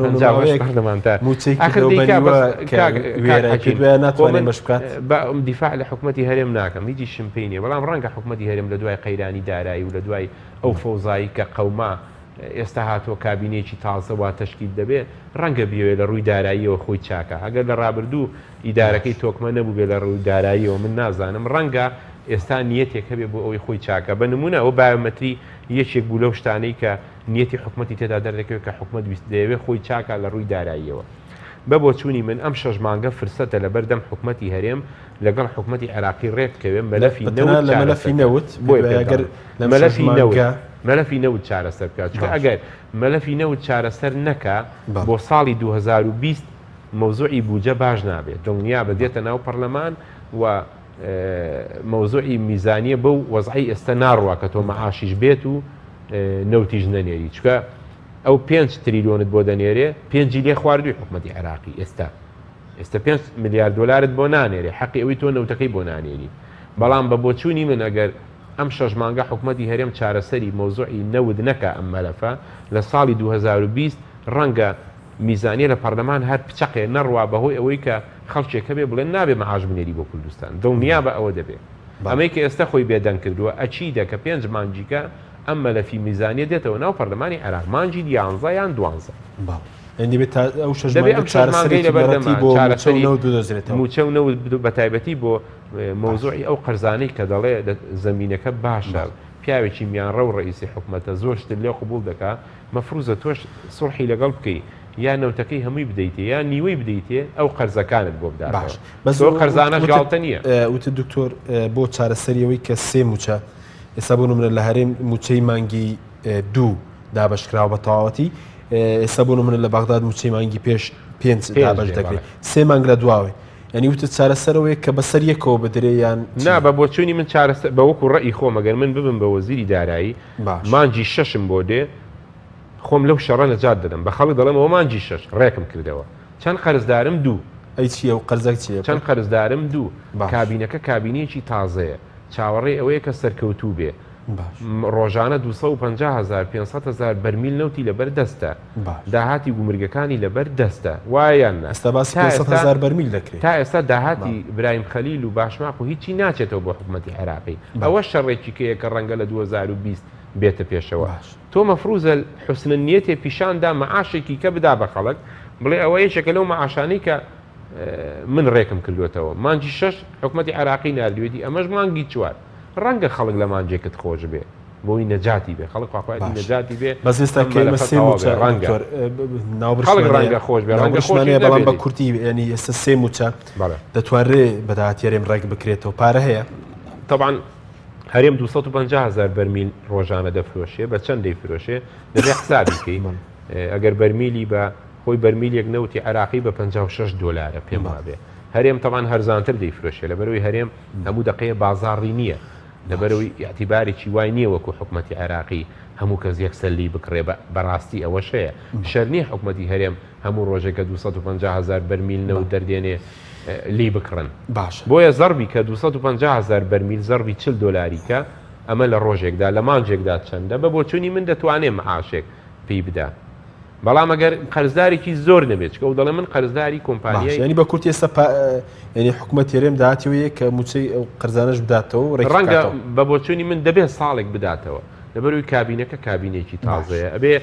بە دیفاع لە حکومەتی هەرێم ناکەم هیچی شمپینێ بەڵام ڕەنگە حکومەتی هەرێم لە دوای قەیرانی دارایی و لە دوای ئەو فەوزایی کە قەوما ئێستا هاتووە کابینێکی تازە وا تەشکیل دەبێت ڕەنگە بیوێ لە ڕووی داراییەوە خۆی چاکە ئەگەر لە ڕابردوو ئیدارەکەی تۆکمە نەبوو بێ لە ڕووی داراییەوە من نازانم ڕەنگە ئێستا نیەتێک هەبێ بۆ ئەوەی خۆی چاکە بە نمونە ئەو بایۆمەتری یەکێک بوو لەو شتانەی کە نیەتی حکومەتی تێدا دەردەکەوێت کە حکومەت دەیەوێت خۆی چاکە لە ڕووی داراییەوە بە بۆ چوونی من ئەم 6 مانگە فرسەتە لە بەردەم حکومەتی هەرێم لەگەڵ حکومەتی عێراقی ڕێبکەوێن مەلەفی نەوت چارەسەر بکات چکە ئەگەر مەلەفی نەوت چارەسەر نەکا بۆ ساڵی 2020 مەوزوعی بوجە باش نابێت دڵنیا بەدێتە ناو پەرلەمان و مەوزوعی میزانیە بەو وەزعی ئێستا ناڕوا کە تۆ مەعاشیش بێت و نەوتیش نەنێری چکە ئەو 5 تریلیۆنت بۆ دەنێرێ 5 لێ خواردووی حکومەتی عێراقی ئێستا 5 میلیارد دلارت بۆ نانێرێ حەقی ئەوی تۆ نەوتەکەی بۆ نانێری بەڵام بە بۆچوونی من ئەگەر ئەم 6 مانگە حکومەتی هەرێم چارەسەری مەوزوعی نەود نەکە ئەم مەلەفە لە ساڵی 2020 ڕەنگە میزانیە لە پەرلەمان هەر پچەقێ نەڕوا بەهۆی ئەوەی کە خەڵکێکە بێ بڵێن نابێ مەعاش بنێری بۆ کوردستان دڵنیا بە ئەوە دەبێت ئەمەی کە ئێستا خۆی بێدەنگ کردووە ئەچی دەکە 5 مانجیکە ئەم مەلەفی میزانیە دێتەوە ناو پەرلەمانی عێراق مانجی 11 یان 12 موچە و نەوت بە تایبەتی بۆ مەوزوعی ئەو قەرزانەی کە دەڵێ زەمینەکە باشە پیاوێکی میانڕە و ڕئیسی حکومەتە زۆر شت لێ قبول دەکا مەفروزە تۆش سوڵحی لەگەڵ بکەی یا نەوتەکەی هەمووی بدەیتێ یا نیوەی بدەیتێ ئەو قەرزەکانت بۆ بدات بەس قەرزانە گاڵتە نییە وتە دکتۆر بۆ چارەسەریەوەی کە 3 موچە ئێستا بۆ نمونە لە هەرێم موچەی مانگی 2 دابەشکراوە بە تەواوەتی ئێستا بۆ نمونە لە بەغداد موچەی مانگی پێش 5 دابەش دەکرێت 3 مانگ لە دواوێ ینی وتە چارەسەرەوەی کە بەسەر یەکەوە بدرێیان نا بە بۆچوونی من بە وەکو ڕێی خۆم ئەگەر من ببم بە وەزیری دارایی مانجی 6 بۆ دێ خۆم لەو شەڕە نەجات دەدەم بە خەڵک دەڵێم ئەوە مانجی 6 ڕێکم کردەوە چەند قەرزدارم 2 ئەی چیە و قەرزەک چیە چەند قەرزدارم 2 کابینەکە کابینەیەکی تازەیە چاوەڕێ ئەوەیە کە سەرکەوتوو بێ ڕۆژانە 250,000 500,000 بەرمیل نەوتی لەبەر دەستە داهاتی گومرگەکانی لەبەر دەستە وایان ئەستا باسی 500,000 بەرمیل دەکرێت تا ئێستا داهاتی برایم خەلیل و باشماق و هیچی ناچێتەوە بۆ حکوومەتی عێراقی ئەوە شەڕێکی کەیە کە ڕەنگە لە 2020 بێتە پێشەوە تۆ مەفروزە حوسنە نیەتێ پیشاندا مەعاشێکی کە بدا بە خەڵک بڵێ ئەوە یەکێکە لەو مەعاشانەی کە من ڕێکم کردوێتەوە مانجی 6 حکوومەتی عێراقی ناردوێتی ئەمەش مانگی 4 ڕەنگە خەڵک لە مانجێکت خۆش بێ بۆی نەجاتی بێ خەڵک خواخواتی نەجاتی بێ بەس ئێستا ڕەنگە خۆش بێ ڕەنگەشمانەیە بەڵام بە کورتی ینی ئێستا سێ موچە دەتوانرێ بەداهاتێرێم ڕێک بکرێتەوە پارە هەیە طبعاً هەرێم 250,000 بەرمیل ڕۆژانە دەفرۆشێ بە چەند دەیفرۆشێ دەبێ حسابیکەی ئەگەر بەرمیلی بە خۆی بەرمیلێک نەوتی عراقی بە 56 دلار پێم وابێ هەرێم تەمان هەرزانتر دەیفرۆشێ لەبەرەوەی هەرێم هەموو دقەیە بازاڕی نییە لەبەرەوەی یاعتیبارێکی وای نییە وەکو حکوومەتی عێراقی هەموو کەس یەکسەلی بکڕێ بەڕاستی ئەوە شەیە شەرنی حکوومەتی هەرێم هەموو ڕۆژێکە 250,000 بەرمیل نەوت دەردێنێ لی بکڕن باش بۆیە زەربی کە 250,000 بەرمیل زەربی 40 دلاریکە ئەمە لە ڕۆژێکدا لە مانجێکدا چەندە بە بۆچوونی من دەتوانێت معاشێک پێی بدا بەڵام ئەگەر قەرزدارێکی زۆر نەبێت چکە و دەڵێ من قەرزداری کۆمپانیای ینی بە کورتی ئێستا ینی حکوومەت هێرێم داهاتیوەیە کە موچەی ئەو قەرزانەش بداتەوە ڕەنگە بە بۆچوونی من دەبێت ساڵێک بداتەوە لەبەروی کابینەکە کابینێکی تازەیە ئەبێ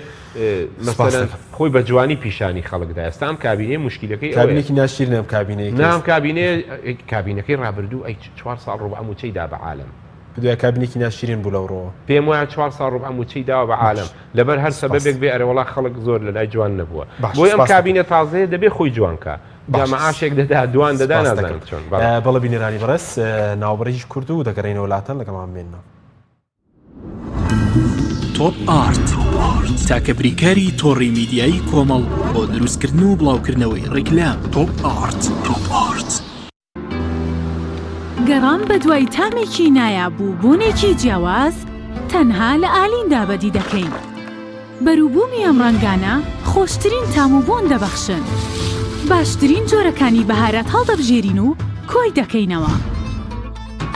مەسەلەن خۆی بە جوانی پیشانی خەڵکدا ئێستا ئەم کابینێ مشکلەکەی کابینێکی ناشرینە کابینەی نام کابینەکەی ڕابردوو ئەی 4 ساڵ ڕۆ بە موچەی دا بە عالم بدوای کابینێکی ناشرین بوو لەوڕۆ پێم وایە 4 ساڵ ڕۆ موچەی داوە بە عالم لەبەر هەر سەبەبێک بێ ئەرەوەڵا خەڵک زۆر لە لای جوان نەبووە بۆی ئەم کابینە تازەیە دەبێ خۆی جوانکە جامعاشێک دەدا دوان دەدا نازانم چۆن بەڵە بینێرانی بەڕێز ناوبەرێکی کورد و دەگەڕێنەوە وڵاتان لەگەڵمان بێنەوە تۆپ ئارت تاکە بریکاری تۆڕی میدیایی کۆمەڵ بۆ دروستکردن و بڵاوکردنەوەی ڕیکلام تۆپ ئارت گەڕان بە دوای تامێکی نایابوو بوونێکی جیاواز تەنها لە ئالیندا بەدی دەکەین بەرووبوومی ئەم ڕەنگانە خۆشترین تام و بۆن دەبەخشن باشترین جۆرەکانی بەهارەت هەڵدەبژێرین و کۆی دەکەینەوە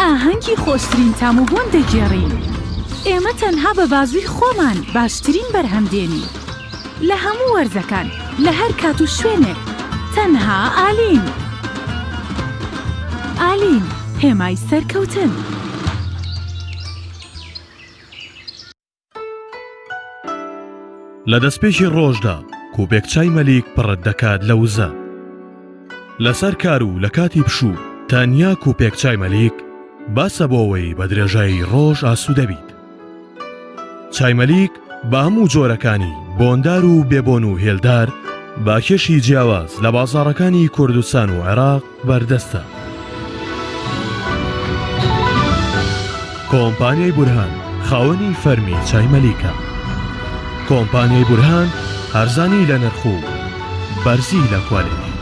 ئاهەنگی خۆشترین تام و بۆن دەگێڕین ئێمە تەنها بە بازووی خۆمان باشترین بەرهەمدێنی لە هەموو وەرزەکان لە هەر کات و شوێنێک تەنها ئالین ئالین هێمای سەرکەوتن لە دەستپێشی ڕۆژدا کوپێک چای مەلیک پڕت دەکات لە وزە لەسەر کار و لە کاتی پشوو تەنیا کوپێک چای مەلیک باسە بۆەوەی بە درێژایی ڕۆژ ئاسوودەبیت چای مەلیک بە هەموو جۆرەکانی بۆندار و بێبۆن و هێلدار باکێشی جیاواز لە بازاڕەکانی کوردستان و عێراق بەردەستە کۆمپانیای بورهان خاوەنی فەرمی چای مەلیکە کۆمپانیای بورهان هەرزانی لە نرخ و بەرزی لە کوالێتی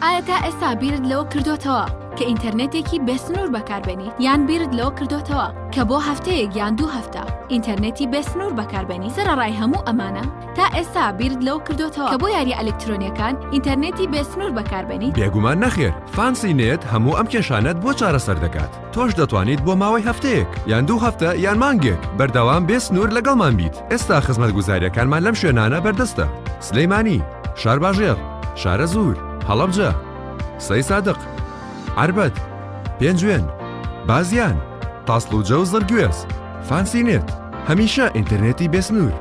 ئایا تا ئێستا بیرت لەوە کردوتەوە کە ئینتەرنێتێکی بێسنوور بەکاربێنیت یان بیرت لەوە کردوتەوە کە بۆ هەفتەیەک یان 2 هەفتە ئینتەرنێتی بێسنوور بەکاربێنی سەرەڕای هەموو ئەمانە تا ئێستا بیرت لەوە کردوتەوە کە بۆ یاری ئەلکترۆنیەکان ئینتەرنێتی بێسنوور بەکاربێنیت بێگومان نەخێر فانسی نێت هەموو ئەم کێشانەت بۆ چارەسەر دەکات تۆش دەتوانیت بۆ ماوەی هەفتەیەک یان 2 هەفتە یان مانگێک بەردەوام بێسنوور لەگەڵمان بیت ئێستا خزمەتگوزاریەکانمان لەم شوێنانە بەردەستە سلەیمانی شارباژێر شارە زوور هەڵەبجە سەی سادق عربەت پێنجوێن بازیان تاسڵوجە و زەرگوێز فانسی نێت هەمیشە ئینتەرنێتی بێسنوور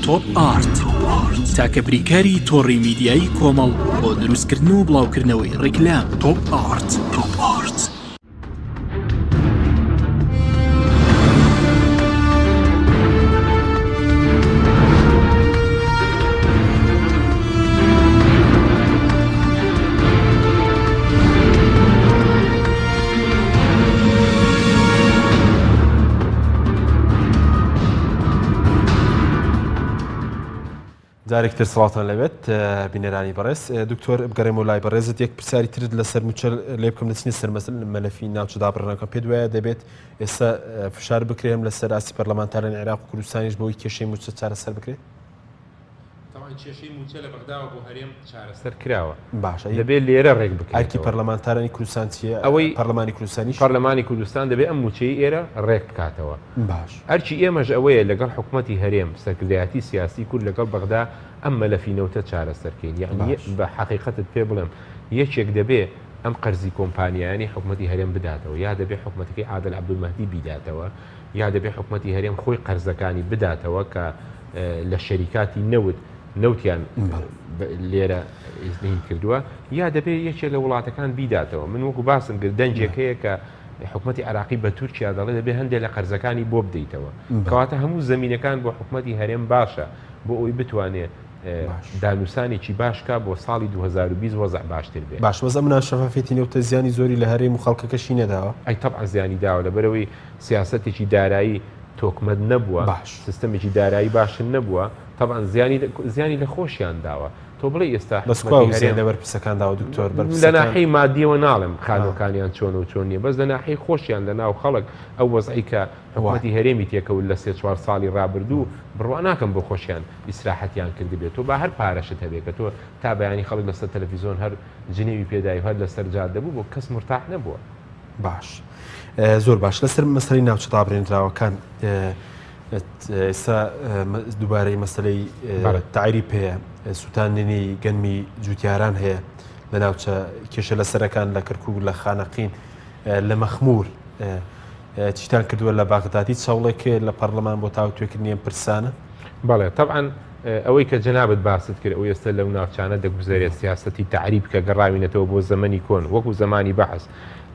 تۆپ ئارت تاکە بریکاری تۆڕی میدیایی کۆمەڵ بۆ دروستکردن و بڵاوکردنەوەی ڕیکلام تۆپ ئارت جارێکتر سڵاتان لەوێت بینەرانی بەڕێز دکتۆر بگەڕێمەوە لای بەڕێزت یەک پرسیاری ترت لەسەر موچەر لێ بکەم دەچنی سەرمەسل مەلەفی ناوچە دابڕێنەکە پێ دوایە دەبێت ئێستا فشار بکرێم لەسەر ئاسی پەرلەمانتارانی عێراق و کوردستانیش بەوەی کێشەی موچە چارەسەر بکرێت کێشەی موچە لە بەغداوە بۆ هەرێم چارەسەر کراوە باشە دەبێت لێرە ڕێک بکەیت ئایکی پەرلەمانتارانی کوردستان چیە ئەوەی پەرلەمانی کوردستانی پەرلەمانی کوردستان دەبێت ئەم موچەی ئێرە ڕێک بکاتەوە باش هەرچی ئێمەش ئەوەیە لەگەڵ حکوومەتی هەرێم سەرکردایەتی سیاسی کورد لەگەڵ بەغدا ئەم مەلەفینەوتە چارەسەرکەین یعنی بە حقیقەتت پێ بڵێم یەکێک دەبێت ئەم قەرزی کۆمپانیانی حکوومەتی هەرێم بداتەوە یا دەبێت حکوومەتەکەی عادل عەبدولمەهدی بیداتەوە یا دەبێت حکوومەتی هەرێم خۆی قەرزەکانی بداتەوە کە لە شەریکاتی نەوتیان لێرە ئیزنی کردووە یا دەبێت یەکێک لە وڵاتەکان بیداتەوە من وەکو باسم کرد دەنجێک هەیە کە حکوومەتی عراقی بە تورکیا دەڵێ دەبێت هەندێک لە قەرزەکانی بۆ بدەیتەوە کەواتە هەموو زەمینەکان بۆ حکوومەتی هەرێم باشە بۆ ئەوی بتوانێت دانووسانێکی باشکە بۆ ساڵی 2020 وەزع باشتر بێت باش وەزە منە شەفافێتی نێوتە زیانی زۆری لە هەرێم و خەڵکەکەشی نەداوە ئەی تەبعا زیانی داوە لەبەرەوەی سیاسەتێکی دارایی تۆکمەت نەبووە سیستەمێکی دارایی باشن نەبووە طبعا زیانی لە خۆشیان داوە تۆ بڵێ ئێستا لەبەر پرسەکانداوە دکتۆر لە ناحەی مادیەوە ناڵم خانەکانیان چۆن و چۆن نیە بەس لە ناحەی خۆشیان لە ناو خەڵک ئەو وەزعی کە حکوومەتی هەرێمی تێکەوت لە 3-4 ساڵی ڕابردوو بڕوا ناکەم بۆ خۆشیان ئیسراحەتیان کرد بێت تۆ با هەر پارەشت هەبێت کە تۆ تا بەیانی خەڵک لەسەر تەلەڤیزۆن هەر جنێوی پێدای هەر لەسەر جاد دەبوو بۆ کەس مرتاح نەبووە باش زۆر باش لەسەر مەسەلەی ناوچە دابڕێنراوەکان ئێستا دووبارەی مەسەلەی تاعیری پێەیە سووتاندنی گەنمی جوتیاران هەیە لە ناوچە کێشە لە سەرەکان لە کەرکووک لە خانەقین لە مەخمور چیتان کردووە لە باغدادی چاوڵێک لە پەرلەمان بۆ تاوتوێکردنی ئەم پرسانە بەڵێ طبعا ئەوەی کە جەنابەت باست کرد ئەو ئێستا لەو ناوچانە دەگوزارێت سیاسەتی تعریب کە گەڕاوینەتەوە بۆ زەمەنی کۆن وەکو زمانی بەحث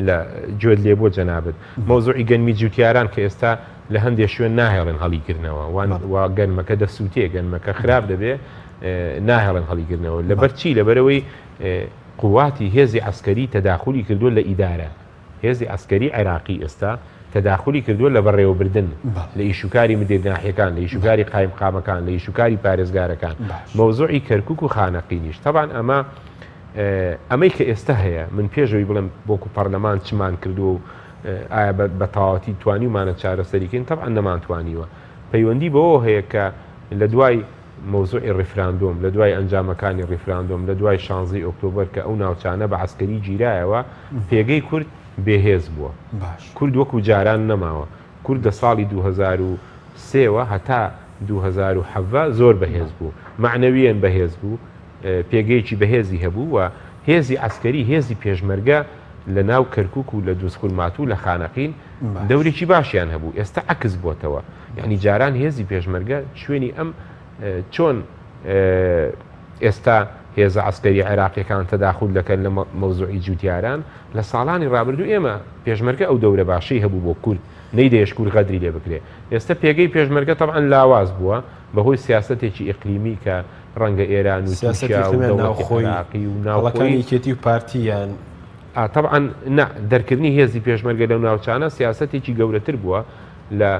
لە گوێت لێ بۆ جەنابەت مەوزوعی گەنمی جوتیاران کە ئێستا لە هەندێک شوێن ناهێڵن هەڵیگرنەوە وا گەنمەکە دەسووتێ گەنمەکە خراپ دەبێ ناهێڵن هەڵیگرنەوە لەبەر چی لەبەرەوەی قواتی هێزی عسکەری تەداخلی کردووە لە ئیدارە هێزی عسکەری عێراقی ئێستا تەداخلی کردووە لە بەڕێوەبردن لە ئیشوکاری مدیرناحیەکان لە ئیشوکاری قایمقامەکان لە ئیشوکاری پارێزگارەکان مەوزوعی کەرکووک و خانەقینیش طبعا ئەمەی کە ئێستا هەیە من پێشەوەی بڵم بۆکو پەرلەمان چمان کردو و ئایا بە تەواوەتی توانیمانە چارەسەریکەین طبعا نەمانتوانیوە پەیوەندی بەوە هەیە کە لە دوای مەوزوعی ڕیفراندۆم لە دوای ئەنجامەکانی ڕیفراندۆم لە دوای 16 ئۆکتۆبەر کە ئەو ناوچانە بە عسکەری گیرایەوە پێگەی کورد بێهێز بووە کورد وەکو جاران نەماوە کورد لە ساڵی 2003 هەتا 2007 زۆر بەهێز بوو معنەویەن بەهێز بوو پێگەیەکی بەهێزی هەبوو و هێزی عسکەری هێزی پێشمەرگە لە ناو کەرکووک و لە دووسکول ماتوو لە خانەقین دەورێکی باشیان هەبوو ئێستا عکس بۆتەوە یعنی جاران هێزی پێشمەرگە شوێنی ئەم چۆن ئێستا هێزە عسکەری عێراقیەکان تەداخل دەکەن لە مەوزوعی جوتیاران لە ساڵانی ڕابردوو ئێمە پێشمەرگە ئەو دەورە باشەی هەبوو بۆ کورد نەیدەیەش کورد غەدری لێ بکرێ ئێستا پێگەی پێشمەرگە طبعا لاواز بووە بەهۆی سیاسەتێکی ئیقلیمی کە ڕەنگە ئێران و تورکیا و دەوڵەتی عێراقی و ناوڵەکانی یەکێتی و پارتییان طبعا دەرکردنی هێزی پێشمەرگە لەو ناوچانە سیاسەتێکی گەورەتر بووە لە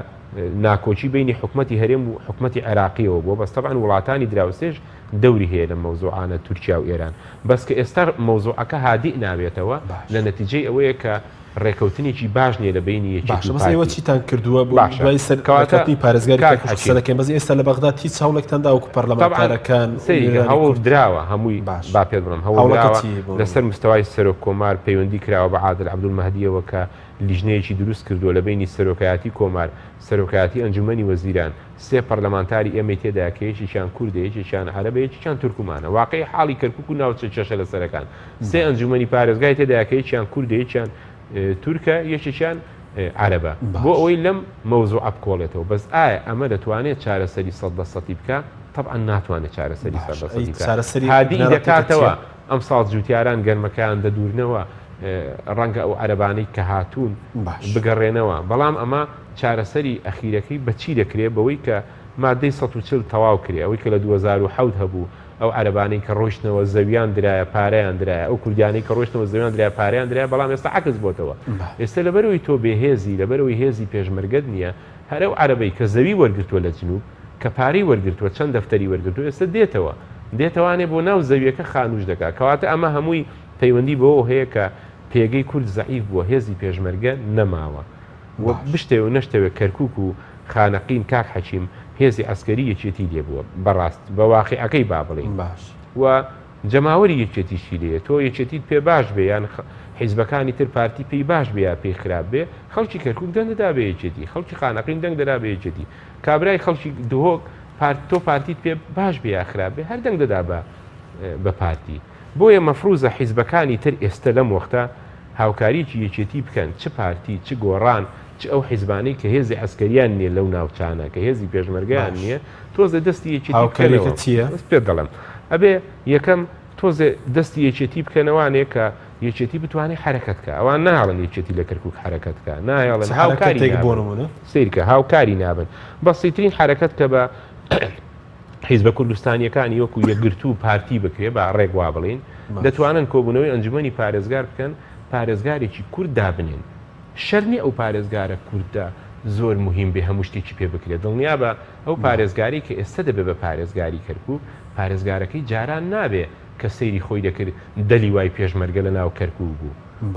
ناکۆچی بینی حکوومەتی هەرێم و حکوومەتی عێراقیەوە بووە بەس طبعا وڵاتانی دراوسێش دەوری هەیە لە مەوزوعانە تورکیا و ئێران بەس کە ئێستا مەوزوعەکە هادی نابێتەوە لە نەتیجەی ئەوەیە کە ڕێکەوتنێکی باش نیە لە بینی یەکێوە چیتان کردووە دوای سەرکەوتنی پارێزگاری بەس ئێستا لە بەغداد هیچ چاوڵێکتان داوەکو پەرلەمانتارەکان هەوڵ دراوە هەمووی با پێ بڵم هەوڵاوە لەسەر مستەوای سەرۆک کۆمار پەیوەندی کراوە بە عادل عەبدولمەهدیەوە کە لیژنەیەکی دروست کردووە لە بینی سەرۆکایەتی کۆمار سەرۆکایەتی ئەنجومەنی وەزیران سێ پەرلەمانتاری ئێمە تێدا کە یەکێکیان کوردە یەکێکیان عەرەبە یەکێکیان تورکمانە واقعی حاڵی کەرکووک و ناوچە چێشە لە سەرەکان سێ ئەنجومەنی پارێزگای تێدا کە یەکێکیان کوردە یەکێکیان تورکە یەکێکیان عەرەبە بۆ ئەوەی لەم مەوزوعە بکۆڵێتەوە بەس ئایا ئەمە دەتوانێت چارەسەری 100% بکە طبعا ناتوانێت چارەسەری 100% هادی دەکاتەوە ئەم ساڵ جوتیاران گەرمەکەیان دەدورنەوە ڕەنگە ئەو عەرەبانەی کە هاتوون بگەڕێنەوە بەڵام ئەمە چارەسەری ئەخیرەکەی بەچی دەکرێت بەوەی کە مادەی 140 تەواو کرێ ئەوەی کە لە 2007 هەبوو ئەو عەرەبانەی کە ڕۆیشتنەوە زەویان درایە پارەیان درایە ئەو کوردیانەی کە ڕۆیشتنەوە زەویان درایە پارەیان درایە بەڵام ئێستا عکس بۆتەوە ئێستا لەبەرەوەی تۆ بێهێزی لەبەرەوەی هێزی پێشمەرگەت نییە هەر ئەو عەرەبەی کە زەوی وەرگرتووە لە جنوب کە پارەی وەرگرتووە چەند دەفتەری وەرگرتو ئێستا دێتەوانێ بۆ ناو زەویەکە خانوش دەکات کەواتە ئەمە هەمووی پەیوەندی بەوە هەیە کە پێگەی کورد زەعیف بووە هێزی پێشمەرگە نەماوە بشتێ و نەشتەوێت کەرکووک و خانەقین کاک حەچیم هێزی ئەسکەری یەکێتی لێ بووە بەڕاست بە واقعەکەی با بڵێن باش و جەماوەری یەکێتیشی لێ تۆ یەکێتیت پێ باش بێ یان حیزبەکانی تر پارتی پێی باش بێ یا پێی خراپ بێ خەڵکی کەرکووک دەنگ دەدا بێ یەکێتی خەڵکی خانەقین دەنگ دەدا بێ یەکێتی کابرای خەڵکی دهۆک تۆ پارتیت پێ باش بێ یا خراپ بێ هەر دەنگ دەدا بە پارتی بۆیە مەفروزە حیزبەکانی تر ئێستا لەم وەختە هاوکاریکی یەکێتی بکەن چ پارتی چ گۆڕان چ ئەو حیزبانەی کە هێزی ئەسکەریان نییە لەو ناوچانە کە هێزی پێشمەرگیان نییە تۆزە دەستی یەکێتی چییە پێ دەڵم ئەبێ یەکەم تۆزێ دەستی یەکێتی بکەنەوانێ کە یەکێتی بتوانێت حرەکەتکە ئەوان ناڵن یەکێتی لە کەرکووک حرەکەتکە نایڵن هاوکاری سیرکە هاوکاری نابن بەسیترین حرەکەت کە بە حیزبە کوردستانیەکانی وەکو یەکگرتوو پارتی بکرێ بە ڕێک وا بڵین دەتوانن کۆبوونەوەی ئەنجومەنی پارێزگار بکەن پارێزگارێکی کورد دابنێن شەرنی ئەو پارێزگارە کوردە زۆر مهم بێ هەموو شتێکی پێ بکرێت دڵنیا بە ئەو پارێزگاری کە ئێستا دەبێ بە پارێزگاری کەرکووک پارێزگارەکەی جاران نابێ کە سەیری خۆی دەکرد دەلی وای پێشمەرگە لە ناو کەرکووک بوو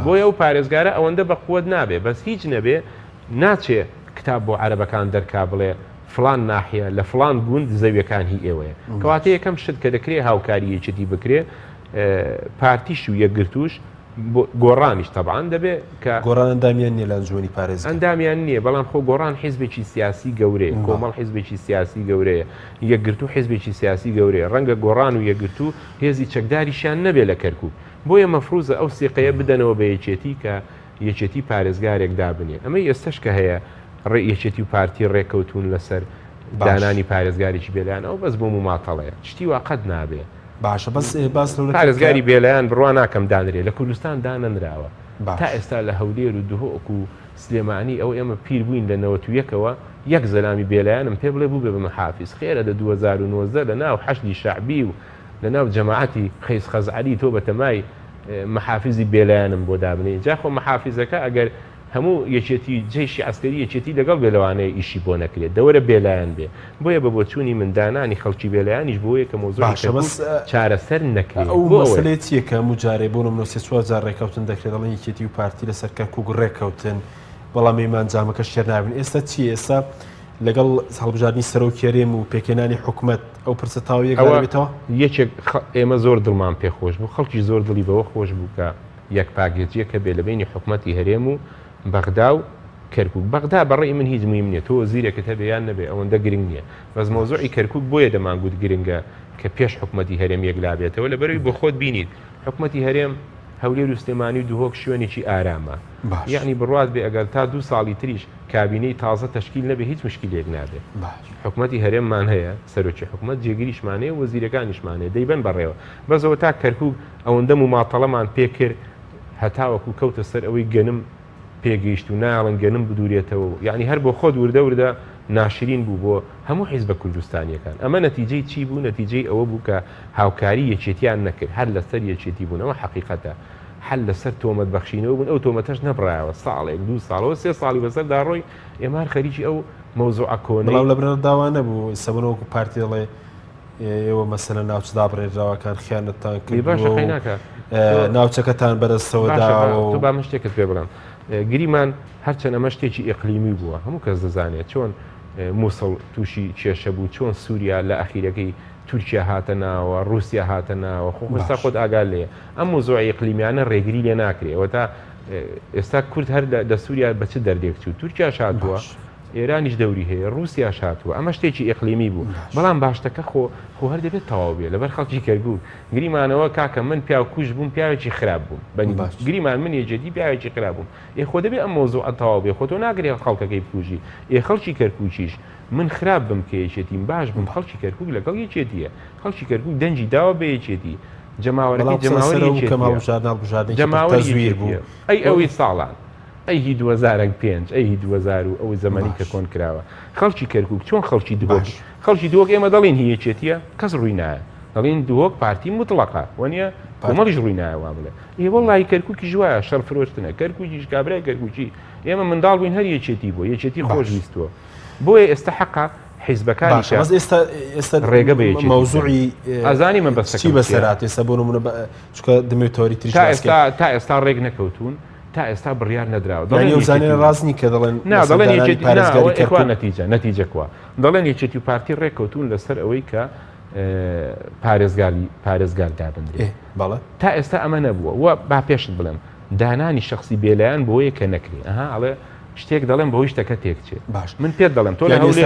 بۆیە ئەو پارێزگارە ئەوەندە بە قووەت نابێ بەس هیچ نەبێ ناچێ کتاب بۆ عەرەبەکان دەرکا بڵێ فلان ناحیە لە فلان گوند زەویەکان هی ئێوەیە کەواتە یەکەم شت کە دەکرێت هاوکاری یەکێتی بکرێ پارتیش و یەکگرتوش گۆڕانیش تەبعاان دەبێت کە گۆڕان ئەندامیان نیە لە ئەنجومەنی پارێز ئەندامیان نییە بەڵام خۆ گۆڕان حیزبێکی سیاسی گەورەیە کۆمەڵ حیزبێکی سیاسی گەورەیە یەکگرتو حیزبێکی سیاسی گەورەیە ڕەنگە گۆڕان و یەکگرتو هێزی چەکداریشیان نەبێت لە کەرکووک بۆیە مەفروزە ئەو سێقەیە بدەنەوە بە یەکێتی کە یەکێتی پارێزگارێک دابنێ ئەمە ئێستش کە هەیە یەکێتی و پارتی ڕێکەوتون لەسەر دانانی پارێزگارێکی بێلایەن ئەو بەس بۆ مماتەڵەیە شتی واقعەت نابێ باشە باس پارێزگاری بێلایەن بڕوا ناکەم دانرێ لە کوردستان دانەنراوە تا ئێستا لە هەولێر و دهۆک و سلێمانی ئەو ئێمە پیر بووین لە 91ەوە یەک زەلامی بێلایەنم پێ بڵێ بوو بێ بە مەحافیز خێرە لە 2019 لە ناو حەشدی شعبی و لە ناو جەماعەتی خەیس خەزعەلی تۆ بە تەمای مەحافیزی بێلایەنم بۆ دابنێ جاخۆ مەحافیزەکە ئەگەر هەموو یەکێتی جێشی ئەسکەری یەکێتی لەگەڵ بێلەوانەیە ئیشی بۆ نەکرێت دەوەرە بێلایەن بێ بۆیە بە بۆچوونی مندانانی خەڵکی بێلایانیش بۆیە کە مۆزوع چارەسەر نەکرێت ئەو مەسەلەی چییە کە هەموو بۆ نمونە 4 ڕێکەوتن دەکرێت دەڵێن یەکێتی و پارتی لەسەر کەرکووک ڕێکەوتن بەڵام ئێمانجامەکە شێر نابن ئێستا چی ئێستا لەگەڵ هەڵبژاردننی سەرۆکێرێم و پێکێنانی حکوومەت ئەو پرسە تاویەکەوێتەوە یەکێک ئێمە زۆر دڵمان پێخۆش بوو خەڵکی زۆر دڵی بەوە خۆش بوو کە یەک پاگێجیە کە بێ لە بینی حکوومەتی هەرێم و بەغدا و کەرکووک بەغدا بەڕێی من هیچ مهم نییە تۆ زیرەکەت هەبێیان نەبێ ئەوەندە گرنگ نییە بەس مۆزوعی کەرکووک بۆیە دەمانگووت گرنگە کە پێش حکوومەتی هەرێم یەکلا بێتەوە لە بەروی بۆ خۆت بینیت حکوومەتی هەرێم هەولێر و سلێمانی و دهۆک شوێنێکی ئارامە یعنی بڕات بێ ئەگەر تا 2 ساڵی تریش کابینەی تازە تەشکیل نەبێ هیچ مشکلێک نابێت حکوومەتی هەرێممان هەیە سەرۆکی حکوومەت جێگیریشمانەیە وەزیرەکانیشمانەیە دەیبەن بەڕێوە بەزەوە تا کەرکووک ئەوەندە مماتەڵەمان پێکرد هەتاوەکو کەوتە سەر ئەوەی گەنم پێگەیشت و ناڵن گەنم بدورێتەوە یعنی هەر بۆ خۆت وردە ناشرین بوو بۆ هەموو حیزبە کوردستانیەکان ئەمە نەتیجەی چی بوو نەتیجەی ئەوە بوو کە هاوکاری یەکێتیان نەکرد هەر لەسەر یەکێتی بوونەوە حقیقەتە هەر لەسەر تۆمەت بەخشینەوە بوون ئەو تۆمەتەش نەبڕایەوە ساڵێک 2 ساڵەوە 3 ساڵی بەسەردا ڕۆی ئێمە خەریکی ئەو مەوزوعە کۆنەڵاو لە برەر داوا نەبوو سەبنەوەکو پارتی دەڵێ ئێوە مەسەلە ناوچدا بڕێراوەکان خیانەتتان کرد ناوچەکەتان بەدەستەوە داوە تو با من شتێکت پێ بڵێم گریمان هەرچەند ئەمە شتێکی ئیقلیمی بووە هەموو کەس دەزانێت چۆن مووسڵ تووشی کێشە بوو چۆن سووریا لە ئەخیرەکەی تورکیا هاتە ناوە رووسیا هاتە ناوە خۆستا خۆت ئاگال لێ ئەم مۆزوعی ئیقلیمیانە ڕێگری لێ ناکرێەوە تا ئێستا کورد هەر لە سووریا بە چ دەردێک چوو تورکیا شاتووە ئێرانیش دەوری هەیە رووسیا شاتووە ئەمە شتێکی ئیقلیمی بوو بەڵام باشتەکە خۆ هەر دەبێت تەواو بێ لەبەر خەڵکی کەرکووک گریمانەوە کاکە من پیا کوش بووم پیاوێکی خراپ بووم بەنی گریمان من یەجێدی پیاوێکی خراپ بووم خۆ دەبێت ئەم مۆزوع تەواو بێ خۆ تۆ ناگرێت خەڵکەکەی بکوژی خەڵکی کەرکووکیش من خراپ بم کە یەکێتیم باش بووم خەڵکی کەرکووک لەگەڵ یەکێتیە خەڵکی کەرکووک دەنجی داوە بە یەکێتی جەماوەری بوو ئەوەی ساڵان ئەی 2005 ئەی 2000 و ئەو زەمانی کە کۆن کراوە خەڵکی کەرکووک چۆن خەڵکی دهۆک خەڵکی دهۆک ئێمە دەڵێن هیەکێتیە کەس ڕووی نایە دەڵێن دهۆک پارتی مطلقە وەنیە کۆمەڵیش ڕووی نایەوا بڵێ وەڵڵی کەرکووکی ژوایە شەڕ فرۆشتنە کەرکووکیش کابرای کەرکووکی ئێمە منداڵ بووین هەر یەکێتی بۆ یەکێتی خۆشویستووە بۆیە ئێستا حەقا حیزبەکانی بەس ئێستا ڕێگە بە یەکێتی مەوزوعی ئازانی من بەستەکەم چی بەسەرات ئێستا بۆ نمونە چکە دەمەوێت تۆری تریش تا ئێستا ڕێک نەکەوتون تا ئێستا بڕیار نەدراوە زانێ ڕاستنی کە دەڵێن دەڵێن نەتیجەکوە دەڵێن یەکێتی و پارتی ڕێککەوتون لەسەر ئەوەی کە پارێزگار دابدرێ بەڵێ تا ئێستا ئەمە نەبووە وە با پێشت بڵێم دانانی شخصی بێلایەن بۆیە کە نەکرێ ئەڵێ شتێک دەڵێن بەهۆی شتەکە تێکچێت باش من پێت دەڵێم تۆ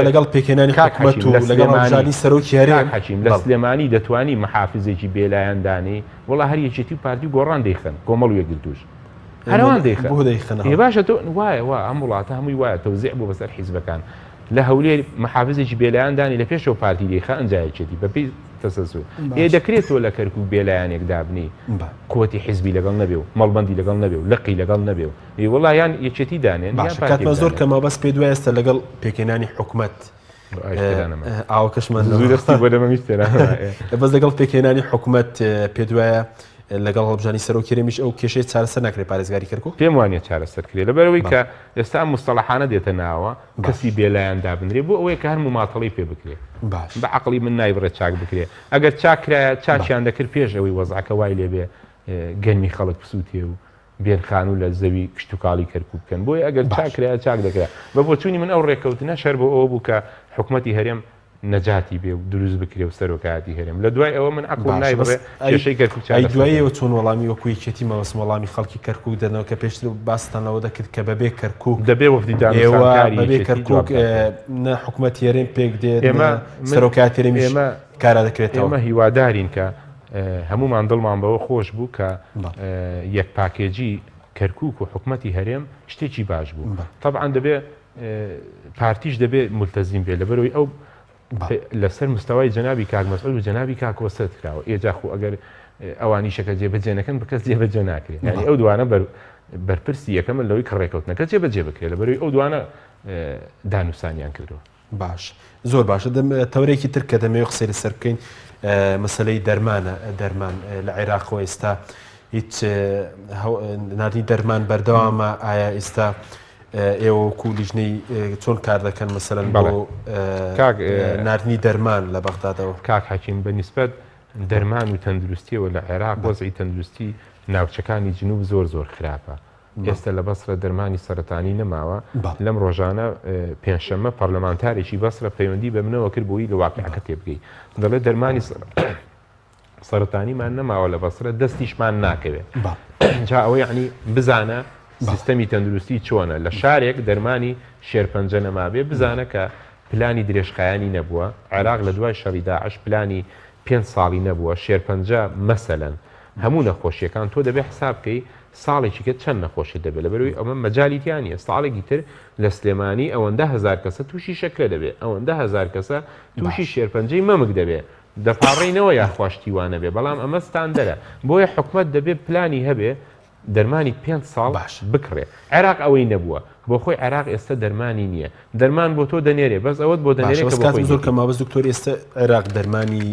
لەگەڵ پێکێنانی حکومەت و لەگەڵ ڕۆژانی سەرۆکی هەرێم حەکیم لە سلێمانی دەتوانی محافزێکی بێلایەن دانی وڵا هەر یەکێتی و پارتی گۆڕان دەیخن کۆمەڵ و یەکگرتوش هەروان دەیخن باشە تۆ وایە ئەم وڵاتە هەمووی وایە تەوزیع بۆ بەسەر حیزبەکان لە هەولێر محافزێکی بێلایەن دانی لە پێشەوە پارتی دەیخە ئەنجایەکێتی بەپی تەسەسو دەکرێت تۆ لە کەرکوو بێلایەنێک دابنی کۆتی حیزبی لەگەڵ نەبێ و مەڵبەندی لەگەڵ نەبێ و لەقی لەگەڵ نەبێ و وڵایان یەکێتی دانێن کاتمە زۆر کەمە بەس پێ دوای ئێستا لەگەڵ پێکێنانی حکومەت ئاوکەشمان بەس لەگەڵ پێکێنانی حکومەت پێ دوایە لەگەڵ هەڵبژانی سەرۆکێرەمیش ئەو کێشەی چارەسەر ناکرێت پارێزگاری کەرکووک پێم وانە چارەسەرکرێ لەبەرەوەی کە ئێستا مستەڵەحانە دێتە ناوە کەسی بێلایەن دابنرێ بۆ ئەوەیە کە هەر مماتەڵی پێ بکرێ بە عەقڵی من نایبڕێت چاک بکرێ ئەگەر چاکرایە چاچیان دەکرد پێش ئەوەی وەزعەکە وای لێبێ گەنمی خەڵک پسووتێ و بێن خانوو لە زەوی کشتتوکاڵی کەرکوو بکەن بۆی ئەگەر چاکرایە چاک دەکرێت بە بۆچوونی من ئەو ڕێکەوتنە شەر بۆ ئەوە بوو کە حکومەتی هەرێم نەجاتی بێ و دروست بکرێ و سەرۆکاتی هەرێم لە دوای ئەوە من عەقڵم نایبڕێ کێشەی کەرکووک دوایەوە چۆن وەڵامی وەکو یەکێتی مەوەس وەڵامی خەڵکی کەرکووک دەنەوە کە پێشتر باستانەوە دەکرد کە بەبێ کەرکووک دەبێ وەفدیدانەوە بەبێ کەرکووک نە حکومەتی هەرێم پێک دێت سەرۆکاتی هەرێمیش کارا دەکرێتەوە ئێمە هیوادارین کە هەمومان دڵمان بەوە خۆش بوو کە یەک پاکێجی کەرکووک و حکومەتی هەرێم شتێکی باش بوو طبعا دەبێ پارتیش دەبێ ملتەزیم بێ لەبەرەوەی ئەو لەسەر مستەوای جەنابی کاک مەسعود و جەنابی کاک وەسەد کراوە ئێجاخۆ ئەگەر ئەوانی شەکە جێبەجێ نەکەن بکەس جێبەجێ ناکرێت یعنی ئەو دوانە بەرپرسی یەکەمە لەوەی کە ڕێکەوتنەکە جێبەجێ بکرێت لەبەرەوەی ئەو دوانە دانووسانیان کردەوە باش زۆر باشە تەورێکی تر کە دەمەوێت قسەی لەسەر بکەین مەسەلەی دەرمانە دەرمان لە عێراقەوە ئێستا هیچ ناردنی دەرمان بەردەوامە ئایا ئێستا ئێوە وەکو لیژنەی چۆن کار دەکەن مەسەلەن بۆ ناردنی دەرمان لە بەغدادەوە کاک حەکیم بەنسبەت دەرمان و تەندروستیەوە لە عێراق وەزعی تەندروستی ناوچەکانی جنوب زۆر خراپە ئێستا لە بەسرە دەرمانی سەرەتانی نەماوە لەم ڕۆژانە پێنجشەممە پەرلەمانتارێکی بەسرە پەیوەندی بە منەوە کرد بۆی لە واقعەکە تێبگەی دەڵێت دەرمانی سەرەتانیمان نەماوە لە بەسرە دەستیشمان ناکەوێت جا ئەوە یعنی بزانە سیستەمی تەندروستی چۆنە لە شارێک دەرمانی شێرپەنجە نەمابێ بزانە کە پلانی درێژخایانی نەبووە عێراق لە دوای شەڕی داعش پلانی 5 ساڵی نەبووە شێرپەنجە مەسەلەن هەموو نەخۆشیەکان تۆ دەبێ حساب بکەی ساڵێکی کە چەند نەخۆشی دەبێت لەبەرەوەی ئەمە مەجالیتیانە ساڵێکی تر لە سلێمانی ئەوەندە 1000 کەسە تووشی شەکرە دەبێت ئەوەندە 1000 کەسە تووشی شێرپەنجەی مەمک دەبێت دەپاڕینەوە یاخواشتیوانە بێ بەڵام ئەمە ستاندەرە بۆیە حکومەت دەبێت پلانی هەبێ دەرمانی 5 ساڵ بکڕێ عێراق ئەوەی نەبووە بۆ خۆی عێراق ئێستا دەرمانی نییە دەرمان بۆ تۆ دەنێرێ بەس ئەوەت بۆ دەنێرێت زۆر کە مابەز دکتۆر ئێستا عێراق دەرمانی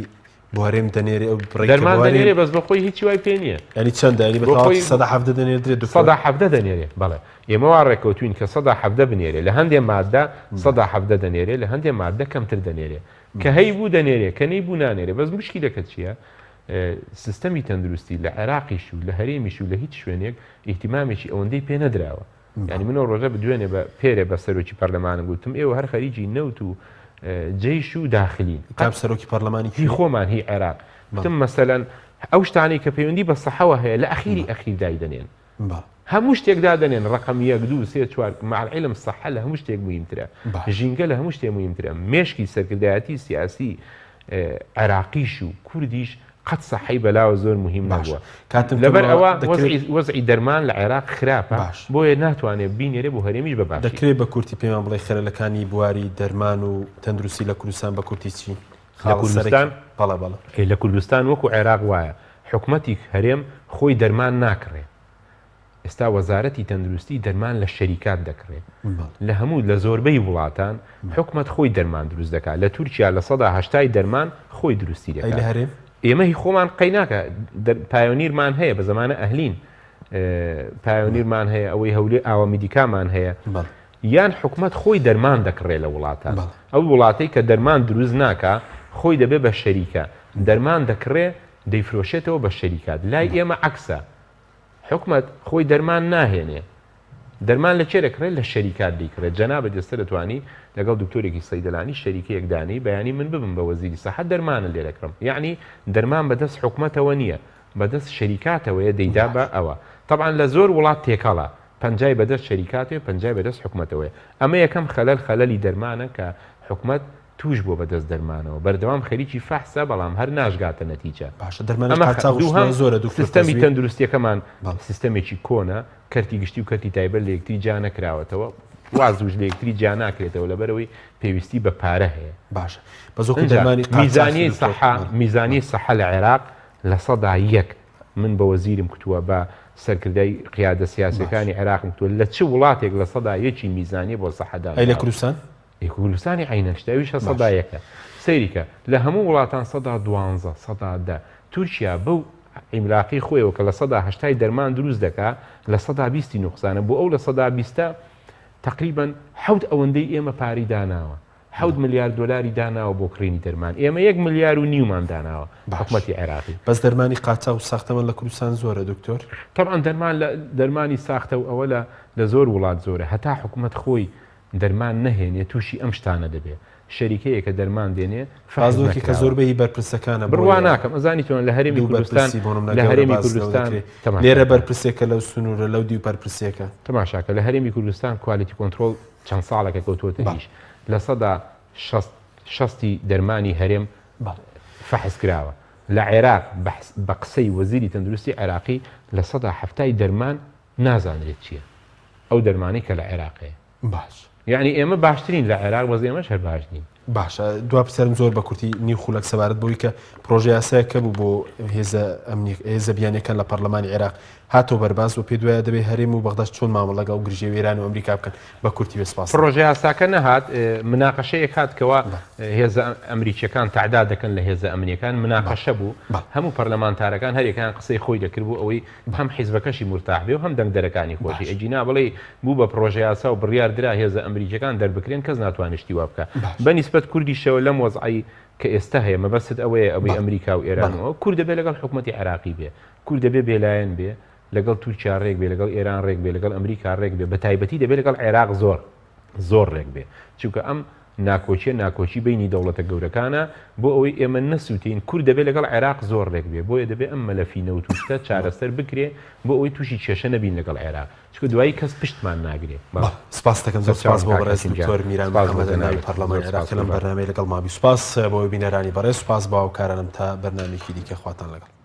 بۆ هەرێم دەنێرێ ئەو دەرمان دەنێرێ بەس بە خۆی هیچی وای پێ نییە ینی چەندە ینی بە 170 دەنێرێت 170 دەنێرێ بەڵێ ئێمە وا ڕێکەوتوین کە 170 بنێرێ لە هەندێک مادە 170 دەنێرێ لە هەندێک مادە کەمتر دەنێرێ کە هەی بوو دەنێرێ کە نەی بوو نانێرێ بەس مشکلەکە چییە؟ سیستەمی تەندروستی لە عێراقیش و لە هەرێمیش و لە هیچ شوێنێک ئیحتیمامێکی ئەوەندەی پێ نەدراوە ینی منەوە ڕۆژە بدوێنێ بە پێرێ بە سەرۆکی پەرلەمانە گوتم ئێوە هەر خەریجی نەوت و جەیش و داخلین کام سەرۆکی پەرلەمانی هی خۆمان هی عێراق گوتم مەسەلەن ئەو شتانی کە پەیوەندی بە سەحەوە هەیە لە ئەخیر دای دەنێن هەموو شتێکدا دەنێن ڕقم 1 2 3 4 مع العلم سەحە لە هەموو شتێک مهمترە ژینگە لە هەموو شتێک مهمترە مێشکی سەرکردایەتی سیاسی عێراقیش و کوردیش قەت سەحەی بەلاوە زۆر مهم نەبووە لەبەر ئەوە وەزعی دەرمان لە عێراق خراپە بۆیە ناتوانێت بینێرێ بۆ هەرێمیش بە باش دەکرێت بە کورتی پێمان بڵێ خەرەلەکانی بواری دەرمان و تەندروستی لە کوردستان بە کورتی چی لە کوردستان بەڵێ لە کوردستان وەکو عێراق وایە حکومەتی هەرێم خۆی دەرمان ناکڕێ ئێستا وەزارەتی تەندروستی دەرمان لە شەریکات دەکڕێت لە هەموو لە زۆربەی وڵاتان حکومەت خۆی دەرمان دروست دەکات لە تورکیا لە 180 دەرمان خۆی دروستی دەکات لە هەرێم ئێمە هی خۆمان قەیناکە پایۆنیرمان هەیە بە زمانە ئەهلین پایۆنیرمان هەیە ئەوەی هەولێ ئاوە میدیکامان هەیە یان حکومت خۆی دەرمان دەکڕێ لە وڵاتان ئەو وڵاتی کە دەرمان دروست ناکە خۆی دەبێ بە شەریکە دەرمان دەکڕێ دەیفرۆشێتەوە بە شەریکات لای ئێمە عکسە حکومت خۆی دەرمان ناهێنێ دەرمان لە چێ دەکرێت لە شەریکات دیکرێت جەنابە دەستە دەتوانی لەگەڵ دکتۆرێکی سەیدەلانی شەریکەیەکدانی بەیانی من ببم بە وەزیری سەحەت دەرمانە لێ دەکڕم یعنی دەرمان بەدەست حکومەتەوە نییە بەدەست شەریکاتەوەیە دەیدا بە ئەوە طبعا لە زۆر وڵات تێکەڵە پەنجای بەدەست شەریکاتێ پەنجای بەدەست حکومەتەوەی ئەمە یەکەم خەلەلی دەرمانە کە حکومت توش بۆ بەدەست دەرمانەوە بەردەوام خەریکی فەحسە بەڵام هەر ناژگاتە نەتیجە سیستەمی تەندروستیەکەمان سیستەمێکی کۆنە کەرتی گشتی و کەرتی تایبەت لە یەکتری جا نەکراوەتەوە وازوش لە یەکتری جا ناکرێتەوە لەبەرەوەی پێویستی بە پارە هەیە باشە بە میزانی سەحە لە عێراق لە سەدا یەک من بە وەزیرم کتووە بە سەرکردای قیادە سیاسەکانی عێراقم کتووە لە چ وڵاتێک لە سەدا یەکی میزانی بۆ سەحەدا لە کوردستان کوردستانی عینەشتاویش سەدا یەکە سەیریکە لە هەموو وڵاتان سەدا 12 سەدا 10 تورکیا بەو عیملاقی خۆیەوە کە لە سەدا هەشتای دەرمان دروست دەکا لە سەدا 20 نوقسانە بۆ ئەو لە سەدا 20 تقریبا حەوت ئەوەندەی ئێمە پاری داناوە 7 ملیارد دلاری داناوە بۆ کڕینی دەرمان ئێمە 1 ملیار و نیومان داناوە حکومەتی عێراقی بەس دەرمانی قاچا و ساختەمە لە کوردستان زۆرە دکتۆر طبعا دەرمانی ساختە و ئەوە لە زۆر وڵات زۆرە هەتا حکومت خۆی دەرمان نەهێنێ تووشی ئەم شتانە دەبێت شەریکەیە کە دەرمان دێنێ فازۆکی کە زۆربەی بەرپرسەکانە بڕوان ناکەم ئەزانی تۆن لە هەرێمی کوردستان لە هەرێمی کوردستان لێرە بەرپرسێکە لەو سنوورە لەو دی بەرپرسێکە تەماشاکە لە هەرێمی کوردستان کوالیتی کۆنتترۆل چەند ساڵێکە کەوتوتە هیچ لە سەدا 60 دەرمانی هەرێم فەحس کراوە لە عێراق بە قسەی وەزیری تەندروستی عێراقی لە سەدا هەفتای دەرمان نازانرێت چییە ئەو دەرمانی کە لە عێراقەیە باش یعنی ئێمە باشترین لە عێراق بەز ئێمەش هەر باش نین باشە دوا پرسیارم زۆر بە کورتی نیو خولەک سەبارەت بۆی کە پرۆژه یاسایەکە بوو بۆ هێزە بیانەکان لە پەرلەمانی عێراق هاتۆ بەرباز و پێ دوایە دەبێت هەرێم و بەغداد چۆن مامەڵەگە و گرژێ وێران و ئەمریکا بکەن بە کورتی بێسپاس پرۆژه یاساکە نەهات مناقەشەیەک هاتکەوە هێزە ئەمریکیەکان تعدا دەکەن لە هێزە ئەمریکان مناقەشە بوو هەموو پەرلەمانتارەکان هەرێکان قسەی خۆی دەکرد بوو ئەوەی هەم حیزبەکەشی مرتاح بێ و هەم دەنگدەرەکانی خۆشی ئەجینا بڵێ بوو بە پرۆژه یاسا و بڕیار درا هێزە ئەمریکیەکان دەربکرێن کەس ناتوانشتی وا بکە بەنسبەت کوردیشەوە لەم وەزعی کە ئێستا هەیە مەبەست ئەوەیە ئەوەی ئەمریکا و ئێرانەوە کورد دەبێت لەگەڵ حکوومەتی عێراقی بێ کورد دەبێت بێلایەن بێ لەگەڵ تورکیا ڕێک بێ لەگەڵ ئێران ڕێک بێ لەگەڵ ئەمریکا ڕێک بێ بە تایبەتی دەبێت لەگەڵ عێراق زۆر ڕێک بێ چونکە ئەم ناکۆچی بینی دەوڵەتە گەورەکانە بۆ ئەوەی ئێمە نەسووتین کورد دەبێت لەگەڵ عێراق زۆر ڕێک بێ بۆیە دەبێت ئەم مەلەفینە و توشتە چارەسەر بکرێ بۆ ئەوەی تووشی کێشە نەبین لەگەڵ عێراق چونکە دوایی کەس پشتمان ناگرێت سپاس دەکەم زۆر سپاس بۆ بەڕێز دکتۆر میران محەممەد ناوی پەرلەمانی عێراق لەم بەرنامەی لەگەڵ مابی سپاس بۆ بینەرانی بەڕێز سپاس بۆ هاوکارانم تا بەرنامێکی دیکە خواتان لەگەڵ